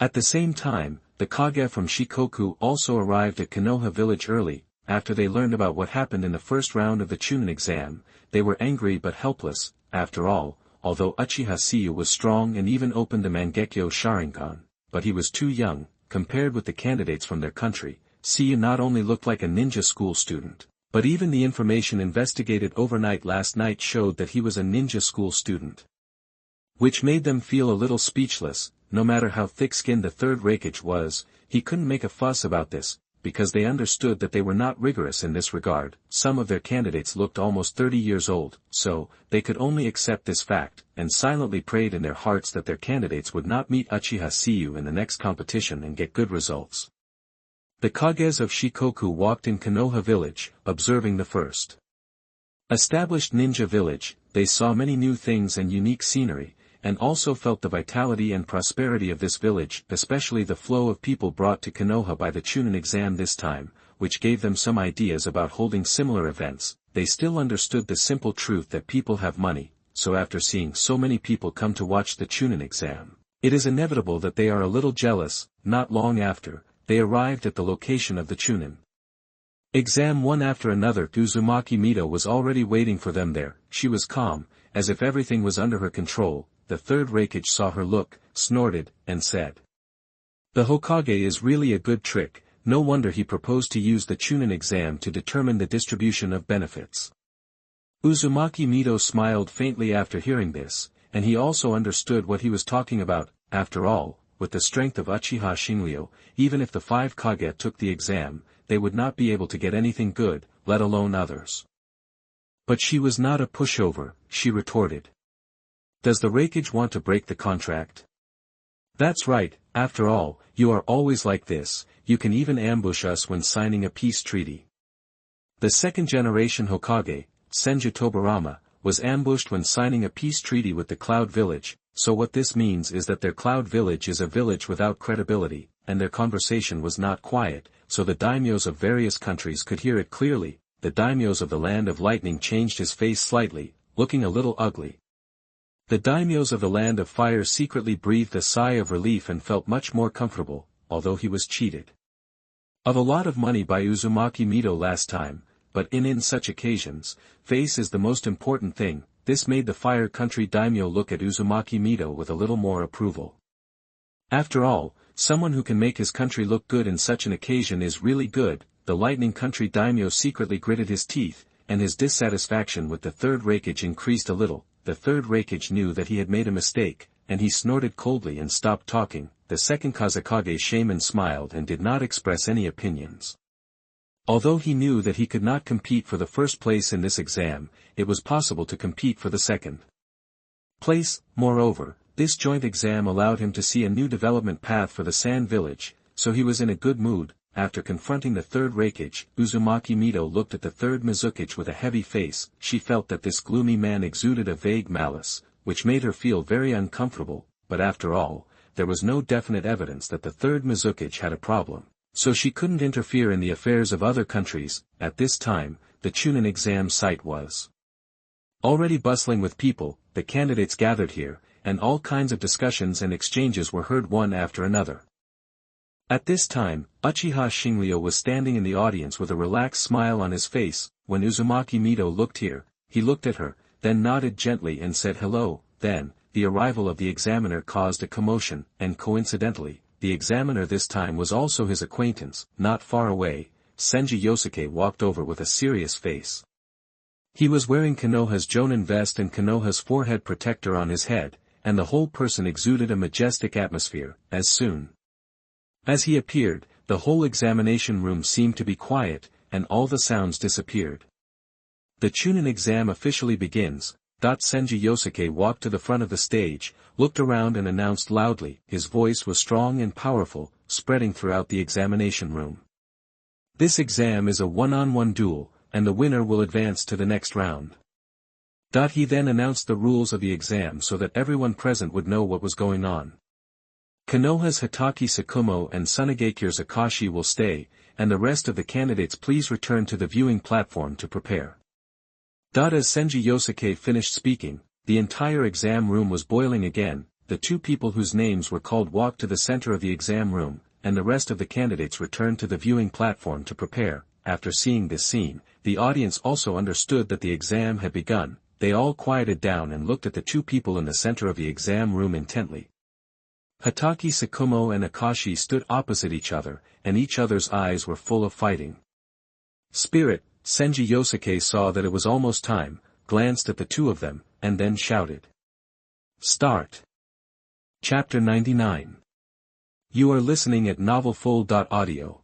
S1: At the same time, the Kage from Shikoku also arrived at Konoha village early. After they learned about what happened in the first round of the Chunin exam, they were angry but helpless. After all, although Uchiha Xingliu was strong and even opened the Mangekyo Sharingan, but he was too young, compared with the candidates from their country. Xingliu not only looked like a ninja school student, but even the information investigated overnight last night showed that he was a ninja school student. Which made them feel a little speechless. No matter how thick-skinned the third Raikage was, he couldn't make a fuss about this, because they understood that they were not rigorous in this regard. Some of their candidates looked almost 30 years old, so, they could only accept this fact, and silently prayed in their hearts that their candidates would not meet Uchiha Xingliu in the next competition and get good results. The Kages of Shikoku walked in Konoha village, observing the first established ninja village. They saw many new things and unique scenery, and also felt the vitality and prosperity of this village, especially the flow of people brought to Konoha by the Chunin exam this time, which gave them some ideas about holding similar events. They still understood the simple truth that people have money, so after seeing so many people come to watch the Chunin exam, it is inevitable that they are a little jealous. Not long after, they arrived at the location of the Chunin exam. One after another, Uzumaki Mito was already waiting for them there. She was calm, as if everything was under her control. The third Raikage saw her look, snorted, and said. The Hokage is really a good trick. No wonder he proposed to use the Chunin exam to determine the distribution of benefits. Uzumaki Mito smiled faintly after hearing this, and he also understood what he was talking about. After all, with the strength of Uchiha Xingliu, even if the 5 Kage took the exam, they would not be able to get anything good, let alone others. But she was not a pushover, she retorted. Does the Raikage want to break the contract? That's right. After all, you are always like this. You can even ambush us when signing a peace treaty. The second-generation Hokage, Senju Tobirama, was ambushed when signing a peace treaty with the Cloud Village. So what this means is that their Cloud Village is a village without credibility, and their conversation was not quiet, so the daimyos of various countries could hear it clearly. The daimyos of the Land of Lightning changed his face slightly, looking a little ugly. The daimyos of the Land of Fire secretly breathed a sigh of relief and felt much more comfortable, although he was cheated of a lot of money by Uzumaki Mito last time, but in such occasions, face is the most important thing. This made the Fire Country daimyo look at Uzumaki Mito with a little more approval. After all, someone who can make his country look good in such an occasion is really good. The Lightning Country daimyo secretly gritted his teeth, and his dissatisfaction with the third Raikage increased a little. The third Raikage knew that he had made a mistake, and he snorted coldly and stopped talking. The second Kazekage shaman smiled and did not express any opinions. Although he knew that he could not compete for the first place in this exam, it was possible to compete for the second place. Moreover, this joint exam allowed him to see a new development path for the Sand Village, so he was in a good mood. After confronting the third Raikage, Uzumaki Mito looked at the third Mizukage with a heavy face. She felt that this gloomy man exuded a vague malice, which made her feel very uncomfortable, but after all, there was no definite evidence that the third Mizukage had a problem, so she couldn't interfere in the affairs of other countries. At this time, the Chunin exam site was already bustling with people. The candidates gathered here, and all kinds of discussions and exchanges were heard one after another. At this time, Uchiha Xingliu was standing in the audience with a relaxed smile on his face. When Uzumaki Mito looked here, he looked at her, then nodded gently and said hello. Then, the arrival of the examiner caused a commotion, and coincidentally, the examiner this time was also his acquaintance. Not far away, Senju Yosuke walked over with a serious face. He was wearing Konoha's Jonin vest and Konoha's forehead protector on his head, and the whole person exuded a majestic atmosphere. As soon as he appeared, the whole examination room seemed to be quiet, and all the sounds disappeared. The Chunin exam officially begins. Senju Yosuke walked to the front of the stage, looked around and announced loudly. His voice was strong and powerful, spreading throughout the examination room. This exam is a one-on-one duel, and the winner will advance to the next round. He then announced the rules of the exam so that everyone present would know what was going on. Konoha's Hatake Sakumo and Tsunagekyu's Akashi will stay, and the rest of the candidates please return to the viewing platform to prepare. As Senju Yosuke finished speaking, the entire exam room was boiling again. The two people whose names were called walked to the center of the exam room, and the rest of the candidates returned to the viewing platform to prepare. After seeing this scene, the audience also understood that the exam had begun. They all quieted down and looked at the two people in the center of the exam room intently. Hatake Sakumo and Akashi stood opposite each other, and each other's eyes were full of fighting spirit. Senju Yosuke saw that it was almost time, glanced at the two of them, and then shouted. Start. Chapter 99. You are listening at novelfull.audio.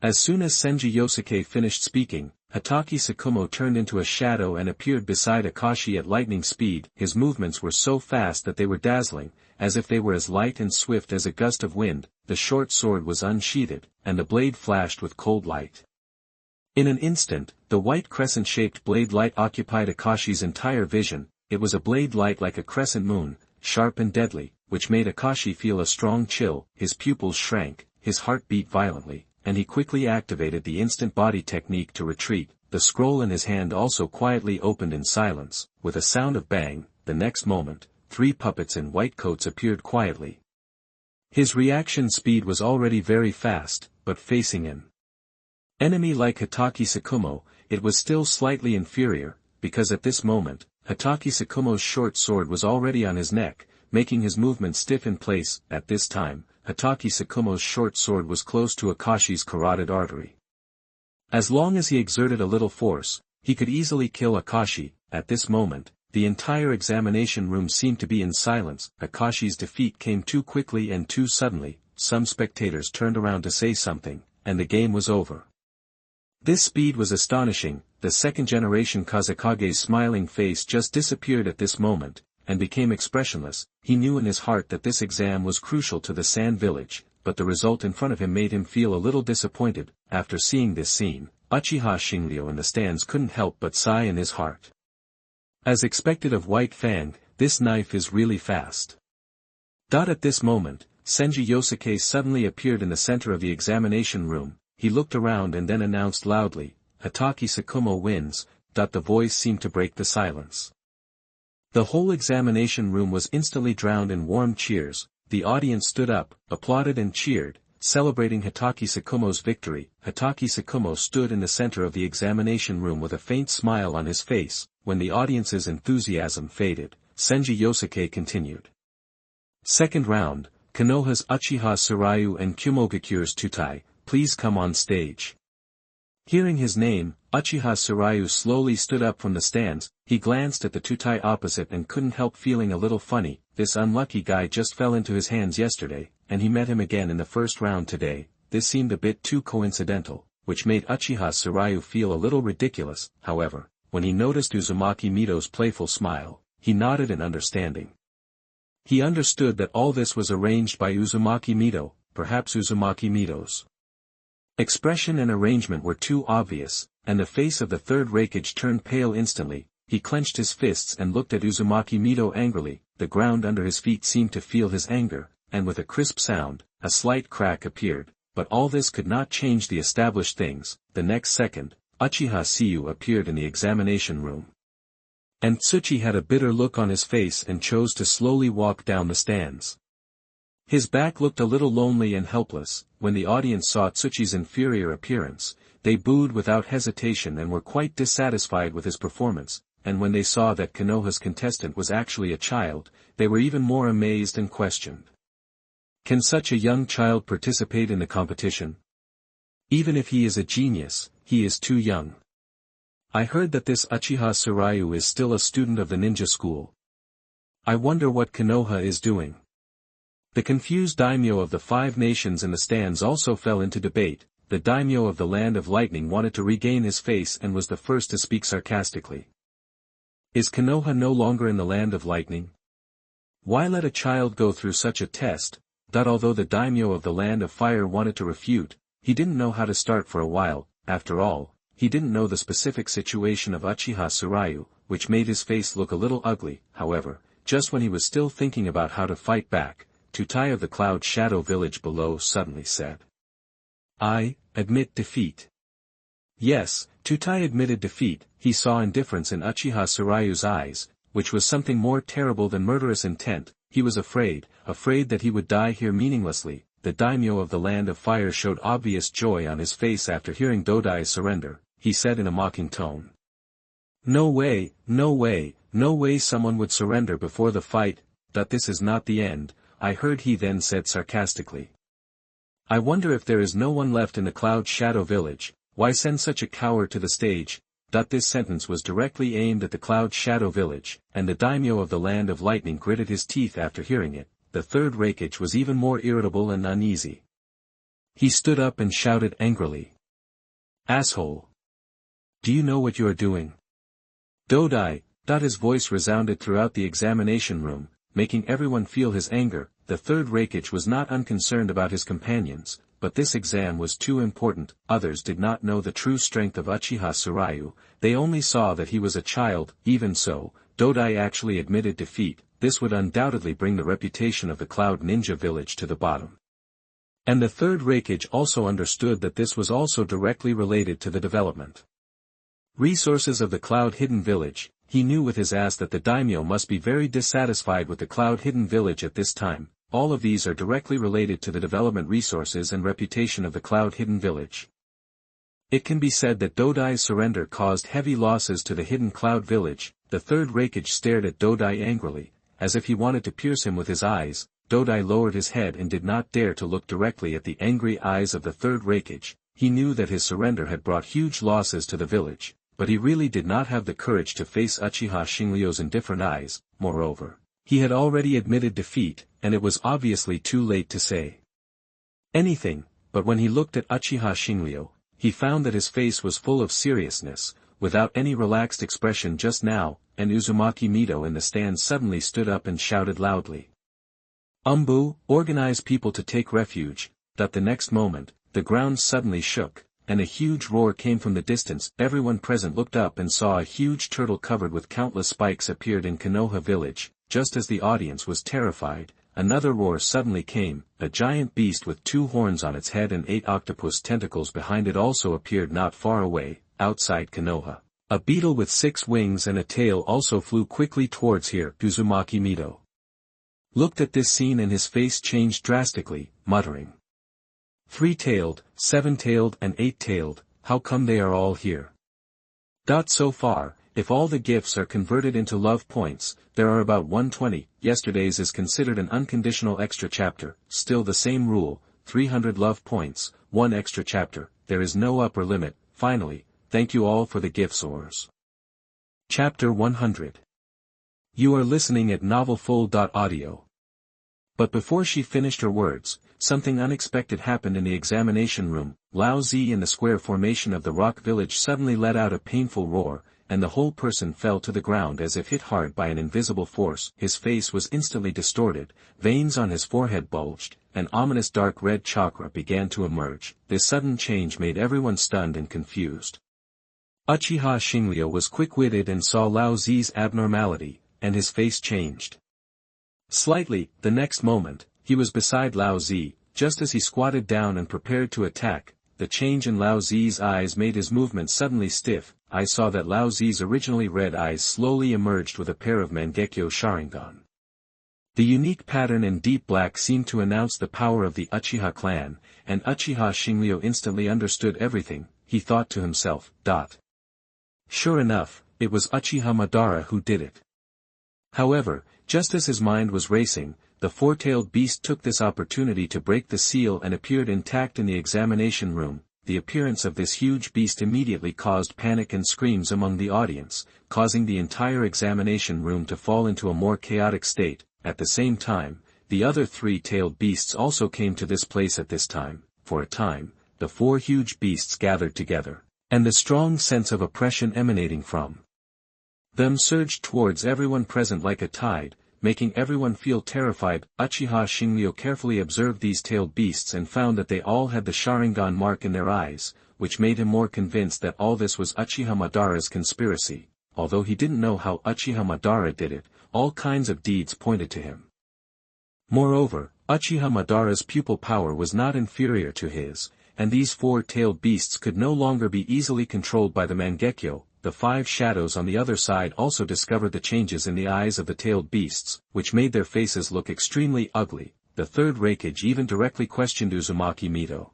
S1: As soon as Senju Yosuke finished speaking, Hatake Sakumo turned into a shadow and appeared beside Akashi at lightning speed. His movements were so fast that they were dazzling, as if they were as light and swift as a gust of wind. The short sword was unsheathed, and the blade flashed with cold light. In an instant, the white crescent-shaped blade light occupied Akashi's entire vision. It was a blade light like a crescent moon, sharp and deadly, which made Akashi feel a strong chill. His pupils shrank, his heart beat violently, and he quickly activated the instant body technique to retreat. The scroll in his hand also quietly opened in silence. With a sound of bang, the next moment, 3 puppets in white coats appeared quietly. His reaction speed was already very fast, but facing an enemy like Hatake Sakumo, it was still slightly inferior, because at this moment, Hatake Sakumo's short sword was already on his neck, making his movement stiff in place. At this time, Hatake Sakumo's short sword was close to Akashi's carotid artery. As long as he exerted a little force, he could easily kill Akashi. At this moment, the entire examination room seemed to be in silence. Akashi's defeat came too quickly and too suddenly. Some spectators turned around to say something, and the game was over. This speed was astonishing. The second-generation Kazekage's smiling face just disappeared at this moment, and became expressionless. He knew in his heart that this exam was crucial to the Sand Village, but the result in front of him made him feel a little disappointed. After seeing this scene, Uchiha Xingliu in the stands couldn't help but sigh in his heart. As expected of White Fang, this knife is really fast. At this moment, Senju Yosuke suddenly appeared in the center of the examination room. He looked around and then announced loudly, Hatake Sakumo wins. The voice seemed to break the silence. The whole examination room was instantly drowned in warm cheers. The audience stood up, applauded and cheered, celebrating Hatake Sakumo's victory. Hatake Sakumo stood in the center of the examination room with a faint smile on his face. When the audience's enthusiasm faded, Senju Yosuke continued. Second round, Konoha's Uchiha Tsuryu and Kumogakure's Tutai, please come on stage. Hearing his name, Uchiha Tsuryu slowly stood up from the stands. He glanced at the Tutai opposite and couldn't help feeling a little funny. This unlucky guy just fell into his hands yesterday, and he met him again in the first round today. This seemed a bit too coincidental, which made Uchiha Tsuryu feel a little ridiculous. However, when he noticed Uzumaki Mito's playful smile, he nodded in understanding. He understood that all this was arranged by Uzumaki Mito. Perhaps Uzumaki Mito's expression and arrangement were too obvious, and the face of the third Raikage turned pale instantly. He clenched his fists and looked at Uzumaki Mito angrily. The ground under his feet seemed to feel his anger, and with a crisp sound, a slight crack appeared, but all this could not change the established things. The next second, Uchiha Xingliu appeared in the examination room. And Tsuchi had a bitter look on his face and chose to slowly walk down the stands. His back looked a little lonely and helpless. When the audience saw Tsuchi's inferior appearance, they booed without hesitation and were quite dissatisfied with his performance, and when they saw that Konoha's contestant was actually a child, they were even more amazed and questioned. Can such a young child participate in the competition? Even if he is a genius, he is too young. I heard that this Uchiha Xingliu is still a student of the ninja school. I wonder what Konoha is doing. The confused daimyo of the 5 nations in the stands also fell into debate. The daimyo of the Land of Lightning wanted to regain his face and was the first to speak sarcastically. Is Konoha no longer in the Land of Lightning? Why let a child go through such a test? Although the daimyo of the Land of Fire wanted to refute, he didn't know how to start for a while. After all, he didn't know the specific situation of Uchiha Xingliu, which made his face look a little ugly. However, just when he was still thinking about how to fight back, Tutai of the Cloud Shadow Village below suddenly said, "I admit defeat." Yes, Tutai admitted defeat. He saw indifference in Uchiha Xingliu's eyes, which was something more terrible than murderous intent. He was afraid that he would die here meaninglessly. The daimyo of the Land of Fire showed obvious joy on his face after hearing Dodai's surrender. He said in a mocking tone, "No way, no way, no way someone would surrender before the fight. That this is not the end." I heard he then said sarcastically. "I wonder if there is no one left in the Cloud Shadow Village. Why send such a coward to the stage?" This sentence was directly aimed at the Cloud Shadow Village, and the daimyo of the Land of Lightning gritted his teeth after hearing it. The third Raikage was even more irritable and uneasy. He stood up and shouted angrily, "Asshole! Do you know what you are doing?" Dodai. His voice resounded throughout the examination room, making everyone feel his anger. The third Raikage was not unconcerned about his companions, but this exam was too important. Others did not know the true strength of Uchiha Xingliu, they only saw that he was a child. Even so, Dodai actually admitted defeat. This would undoubtedly bring the reputation of the Cloud Ninja Village to the bottom. And the third Raikage also understood that this was also directly related to the development resources of the Cloud Hidden Village. He knew with his ass that the daimyo must be very dissatisfied with the Cloud Hidden Village at this time. All of these are directly related to the development resources and reputation of the Cloud Hidden Village. It can be said that Dodai's surrender caused heavy losses to the Hidden Cloud Village. The third Raikage stared at Dodai angrily, as if he wanted to pierce him with his eyes. Dodai lowered his head and did not dare to look directly at the angry eyes of the third Raikage. He knew that his surrender had brought huge losses to the village, but he really did not have the courage to face Uchiha Xingliu's indifferent eyes. Moreover, he had already admitted defeat, and it was obviously too late to say anything. But when he looked at Uchiha Xingliu, he found that his face was full of seriousness, without any relaxed expression just now, and Uzumaki Mido in the stand suddenly stood up and shouted loudly, "Umbu, organize people to take refuge." The next moment, the ground suddenly shook, and a huge roar came from the distance. Everyone present looked up and saw a huge turtle covered with countless spikes appeared in Konoha village. Just as the audience was terrified, another roar suddenly came. A giant beast with 2 horns on its head and 8 octopus tentacles behind it also appeared not far away, outside Konoha. A beetle with 6 wings and a tail also flew quickly towards here. Uzumaki Mido looked at this scene and his face changed drastically, muttering, 3-tailed, 7-tailed and 8-tailed, how come they are all here? So far, if all the gifts are converted into love points, there are about 120. Yesterday's is considered an unconditional extra chapter. Still the same rule, 300 love points, 1 extra chapter. There is no upper limit. Finally, thank you all for the gifts. Chapter 100. You are listening at novelfull.audio. But before she finished her words, something unexpected happened in the examination room. Lao Zi in the square formation of the rock village suddenly let out a painful roar, and the whole person fell to the ground as if hit hard by an invisible force. His face was instantly distorted, veins on his forehead bulged, an ominous dark red chakra began to emerge. This sudden change made everyone stunned and confused. Uchiha Xingliu was quick-witted and saw Lao Zi's abnormality, and his face changed slightly. The next moment, he was beside Lao Zi. Just as he squatted down and prepared to attack, the change in Lao Zi's eyes made his movement suddenly stiff. I saw that Lao Zi's originally red eyes slowly emerged with a pair of Mangekyo Sharingan. The unique pattern in deep black seemed to announce the power of the Uchiha clan, and Uchiha Xingliu instantly understood everything. He thought to himself, Sure enough, it was Uchiha Madara who did it. However, just as his mind was racing, the four-tailed beast took this opportunity to break the seal and appeared intact in the examination room. The appearance of this huge beast immediately caused panic and screams among the audience, causing the entire examination room to fall into a more chaotic state. At the same time, the other three-tailed beasts also came to this place at this time. For a time, the four huge beasts gathered together, and the strong sense of oppression emanating from them surged towards everyone present like a tide, making everyone feel terrified. Uchiha Xingliu carefully observed these tailed beasts and found that they all had the Sharingan mark in their eyes, which made him more convinced that all this was Uchiha Madara's conspiracy. Although he didn't know how Uchiha Madara did it, all kinds of deeds pointed to him. Moreover, Uchiha Madara's pupil power was not inferior to his, and these four-tailed beasts could no longer be easily controlled by the Mangekyo. The five shadows on the other side also discovered the changes in the eyes of the tailed beasts, which made their faces look extremely ugly. The third Raikage even directly questioned Uzumaki Mito.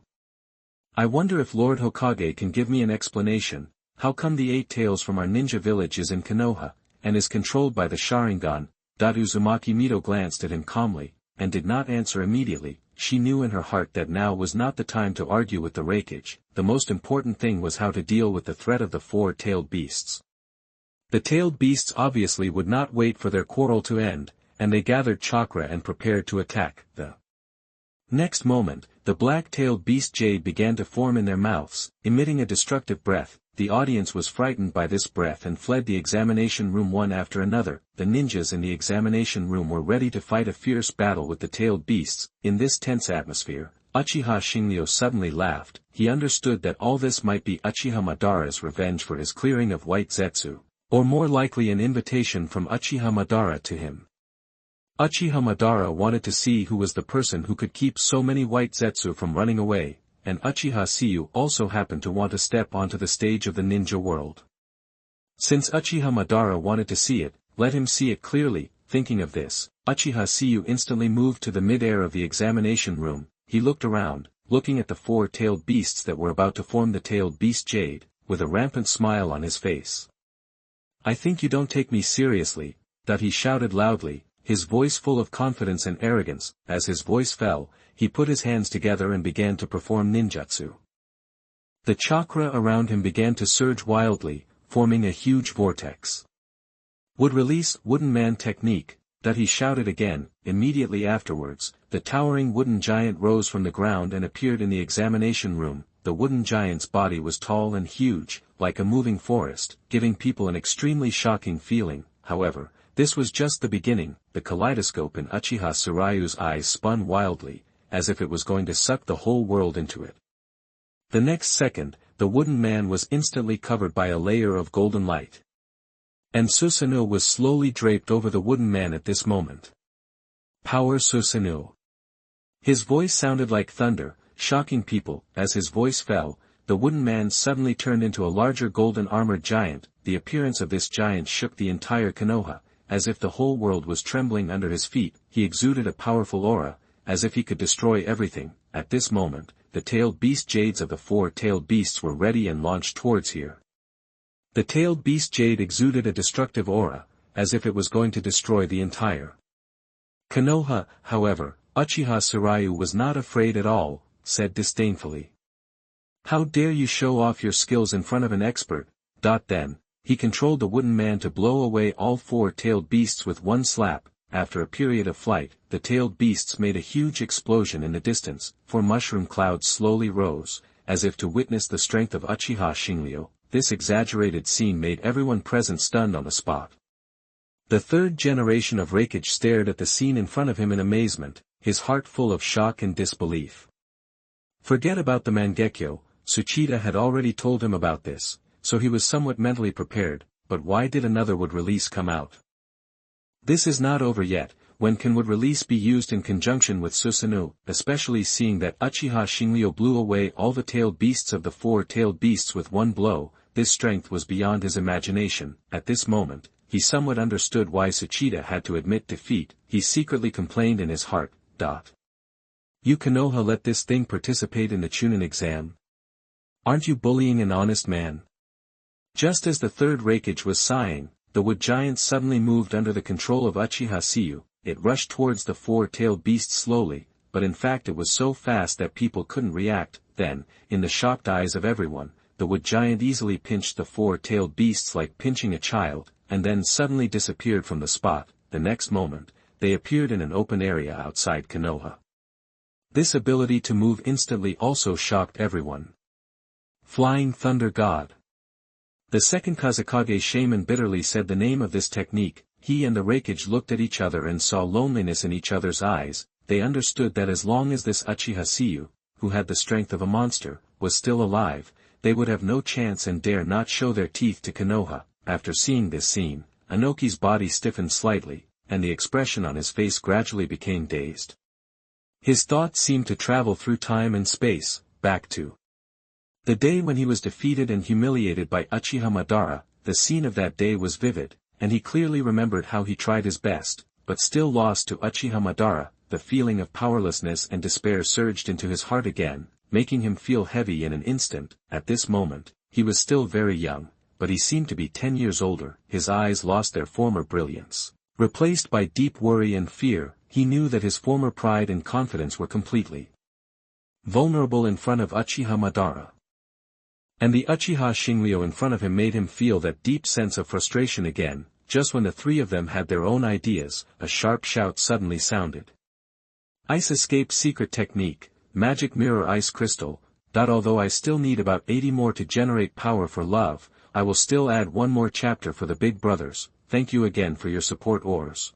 S1: I wonder if Lord Hokage can give me an explanation. How come the 8 tails from our ninja village is in Konoha, and is controlled by the Sharingan? Uzumaki Mito glanced at him calmly, and did not answer immediately. She knew in her heart that now was not the time to argue with the Raikage. The most important thing was how to deal with the threat of the four-tailed beasts. The tailed beasts obviously would not wait for their quarrel to end, and they gathered chakra and prepared to attack. The next moment, the black-tailed beast jade began to form in their mouths, emitting a destructive breath. The audience was frightened by this breath and fled the examination room one after another. The ninjas in the examination room were ready to fight a fierce battle with the tailed beasts. In this tense atmosphere, Uchiha Xingliu suddenly laughed. He understood that all this might be Uchiha Madara's revenge for his clearing of White Zetsu, or more likely an invitation from Uchiha Madara to him. Uchiha Madara wanted to see who was the person who could keep so many White Zetsu from running away, and Uchiha Siyu also happened to want to step onto the stage of the ninja world. Since Uchiha Madara wanted to see it, let him see it clearly. Thinking of this, Uchiha Siyu instantly moved to the mid-air of the examination room. He looked around, looking at the four-tailed beasts that were about to form the tailed beast jade, with a rampant smile on his face. I think you don't take me seriously, he shouted loudly, his voice full of confidence and arrogance. As his voice fell, he put his hands together and began to perform ninjutsu. The chakra around him began to surge wildly, forming a huge vortex. Would release wooden man technique, he shouted again. Immediately afterwards, the towering wooden giant rose from the ground and appeared in the examination room. The wooden giant's body was tall and huge, like a moving forest, giving people an extremely shocking feeling. However, this was just the beginning. The kaleidoscope in Uchiha Tsurayu's eyes spun wildly, as if it was going to suck the whole world into it. The next second, the wooden man was instantly covered by a layer of golden light. And Susanoo was slowly draped over the wooden man at this moment. Power Susanoo. His voice sounded like thunder, shocking people. As his voice fell, the wooden man suddenly turned into a larger golden armored giant. The appearance of this giant shook the entire Konoha, as if the whole world was trembling under his feet. He exuded a powerful aura, as if he could destroy everything. At this moment, the tailed beast jades of the four-tailed beasts were ready and launched towards here. The tailed beast jade exuded a destructive aura, as if it was going to destroy the entire Konoha. However, Uchiha Tsuraayu was not afraid at all, said disdainfully. How dare you show off your skills in front of an expert? Then, he controlled the wooden man to blow away all four-tailed beasts with one slap. After a period of flight, the tailed beasts made a huge explosion in the distance. 4 mushroom clouds slowly rose, as if to witness the strength of Uchiha Xingliu. This exaggerated scene made everyone present stunned on the spot. The third generation of Raikage stared at the scene in front of him in amazement, his heart full of shock and disbelief. Forget about the Mangekyo, Tsuchida had already told him about this, so he was somewhat mentally prepared. But why did another wood release come out? This is not over yet. when can would release be used in conjunction with Susanoo, especially seeing that Uchiha Xingliu blew away all the tailed beasts of the four-tailed beasts with one blow. This strength was beyond his imagination. At this moment, he somewhat understood why Suchida had to admit defeat. He secretly complained in his heart, "You Konoha let this thing participate in the Chunin exam? Aren't you bullying an honest man?" Just as the third Raikage was sighing, the wood giant suddenly moved under the control of Uchiha Xingliu. It rushed towards the four-tailed beast slowly, but in fact it was so fast that people couldn't react. Then, in the shocked eyes of everyone, the wood giant easily pinched the four-tailed beasts like pinching a child, and then suddenly disappeared from the spot. The next moment, they appeared in an open area outside Konoha. This ability to move instantly also shocked everyone. Flying Thunder God. The second Kazekage shaman bitterly said the name of this technique. He and the Raikage looked at each other and saw loneliness in each other's eyes. They understood that as long as this Uchiha Xingliu, who had the strength of a monster, was still alive, they would have no chance and dare not show their teeth to Konoha. After seeing this scene, Anoki's body stiffened slightly, and the expression on his face gradually became dazed. His thoughts seemed to travel through time and space, back to the day when he was defeated and humiliated by Uchiha Madara. The scene of that day was vivid, and he clearly remembered how he tried his best, but still lost to Uchiha Madara. The feeling of powerlessness and despair surged into his heart again, making him feel heavy in an instant. At this moment, he was still very young, but he seemed to be 10 years older. His eyes lost their former brilliance. Replaced by deep worry and fear, he knew that his former pride and confidence were completely vulnerable in front of Uchiha Madara. And the Uchiha Xingliu in front of him made him feel that deep sense of frustration again. Just when the three of them had their own ideas, a sharp shout suddenly sounded. Ice Escape Secret Technique, Magic Mirror Ice Crystal. Although I still need about 80 more to generate power for love, I will still add one more chapter for the big brothers. Thank you again for your support, Ors.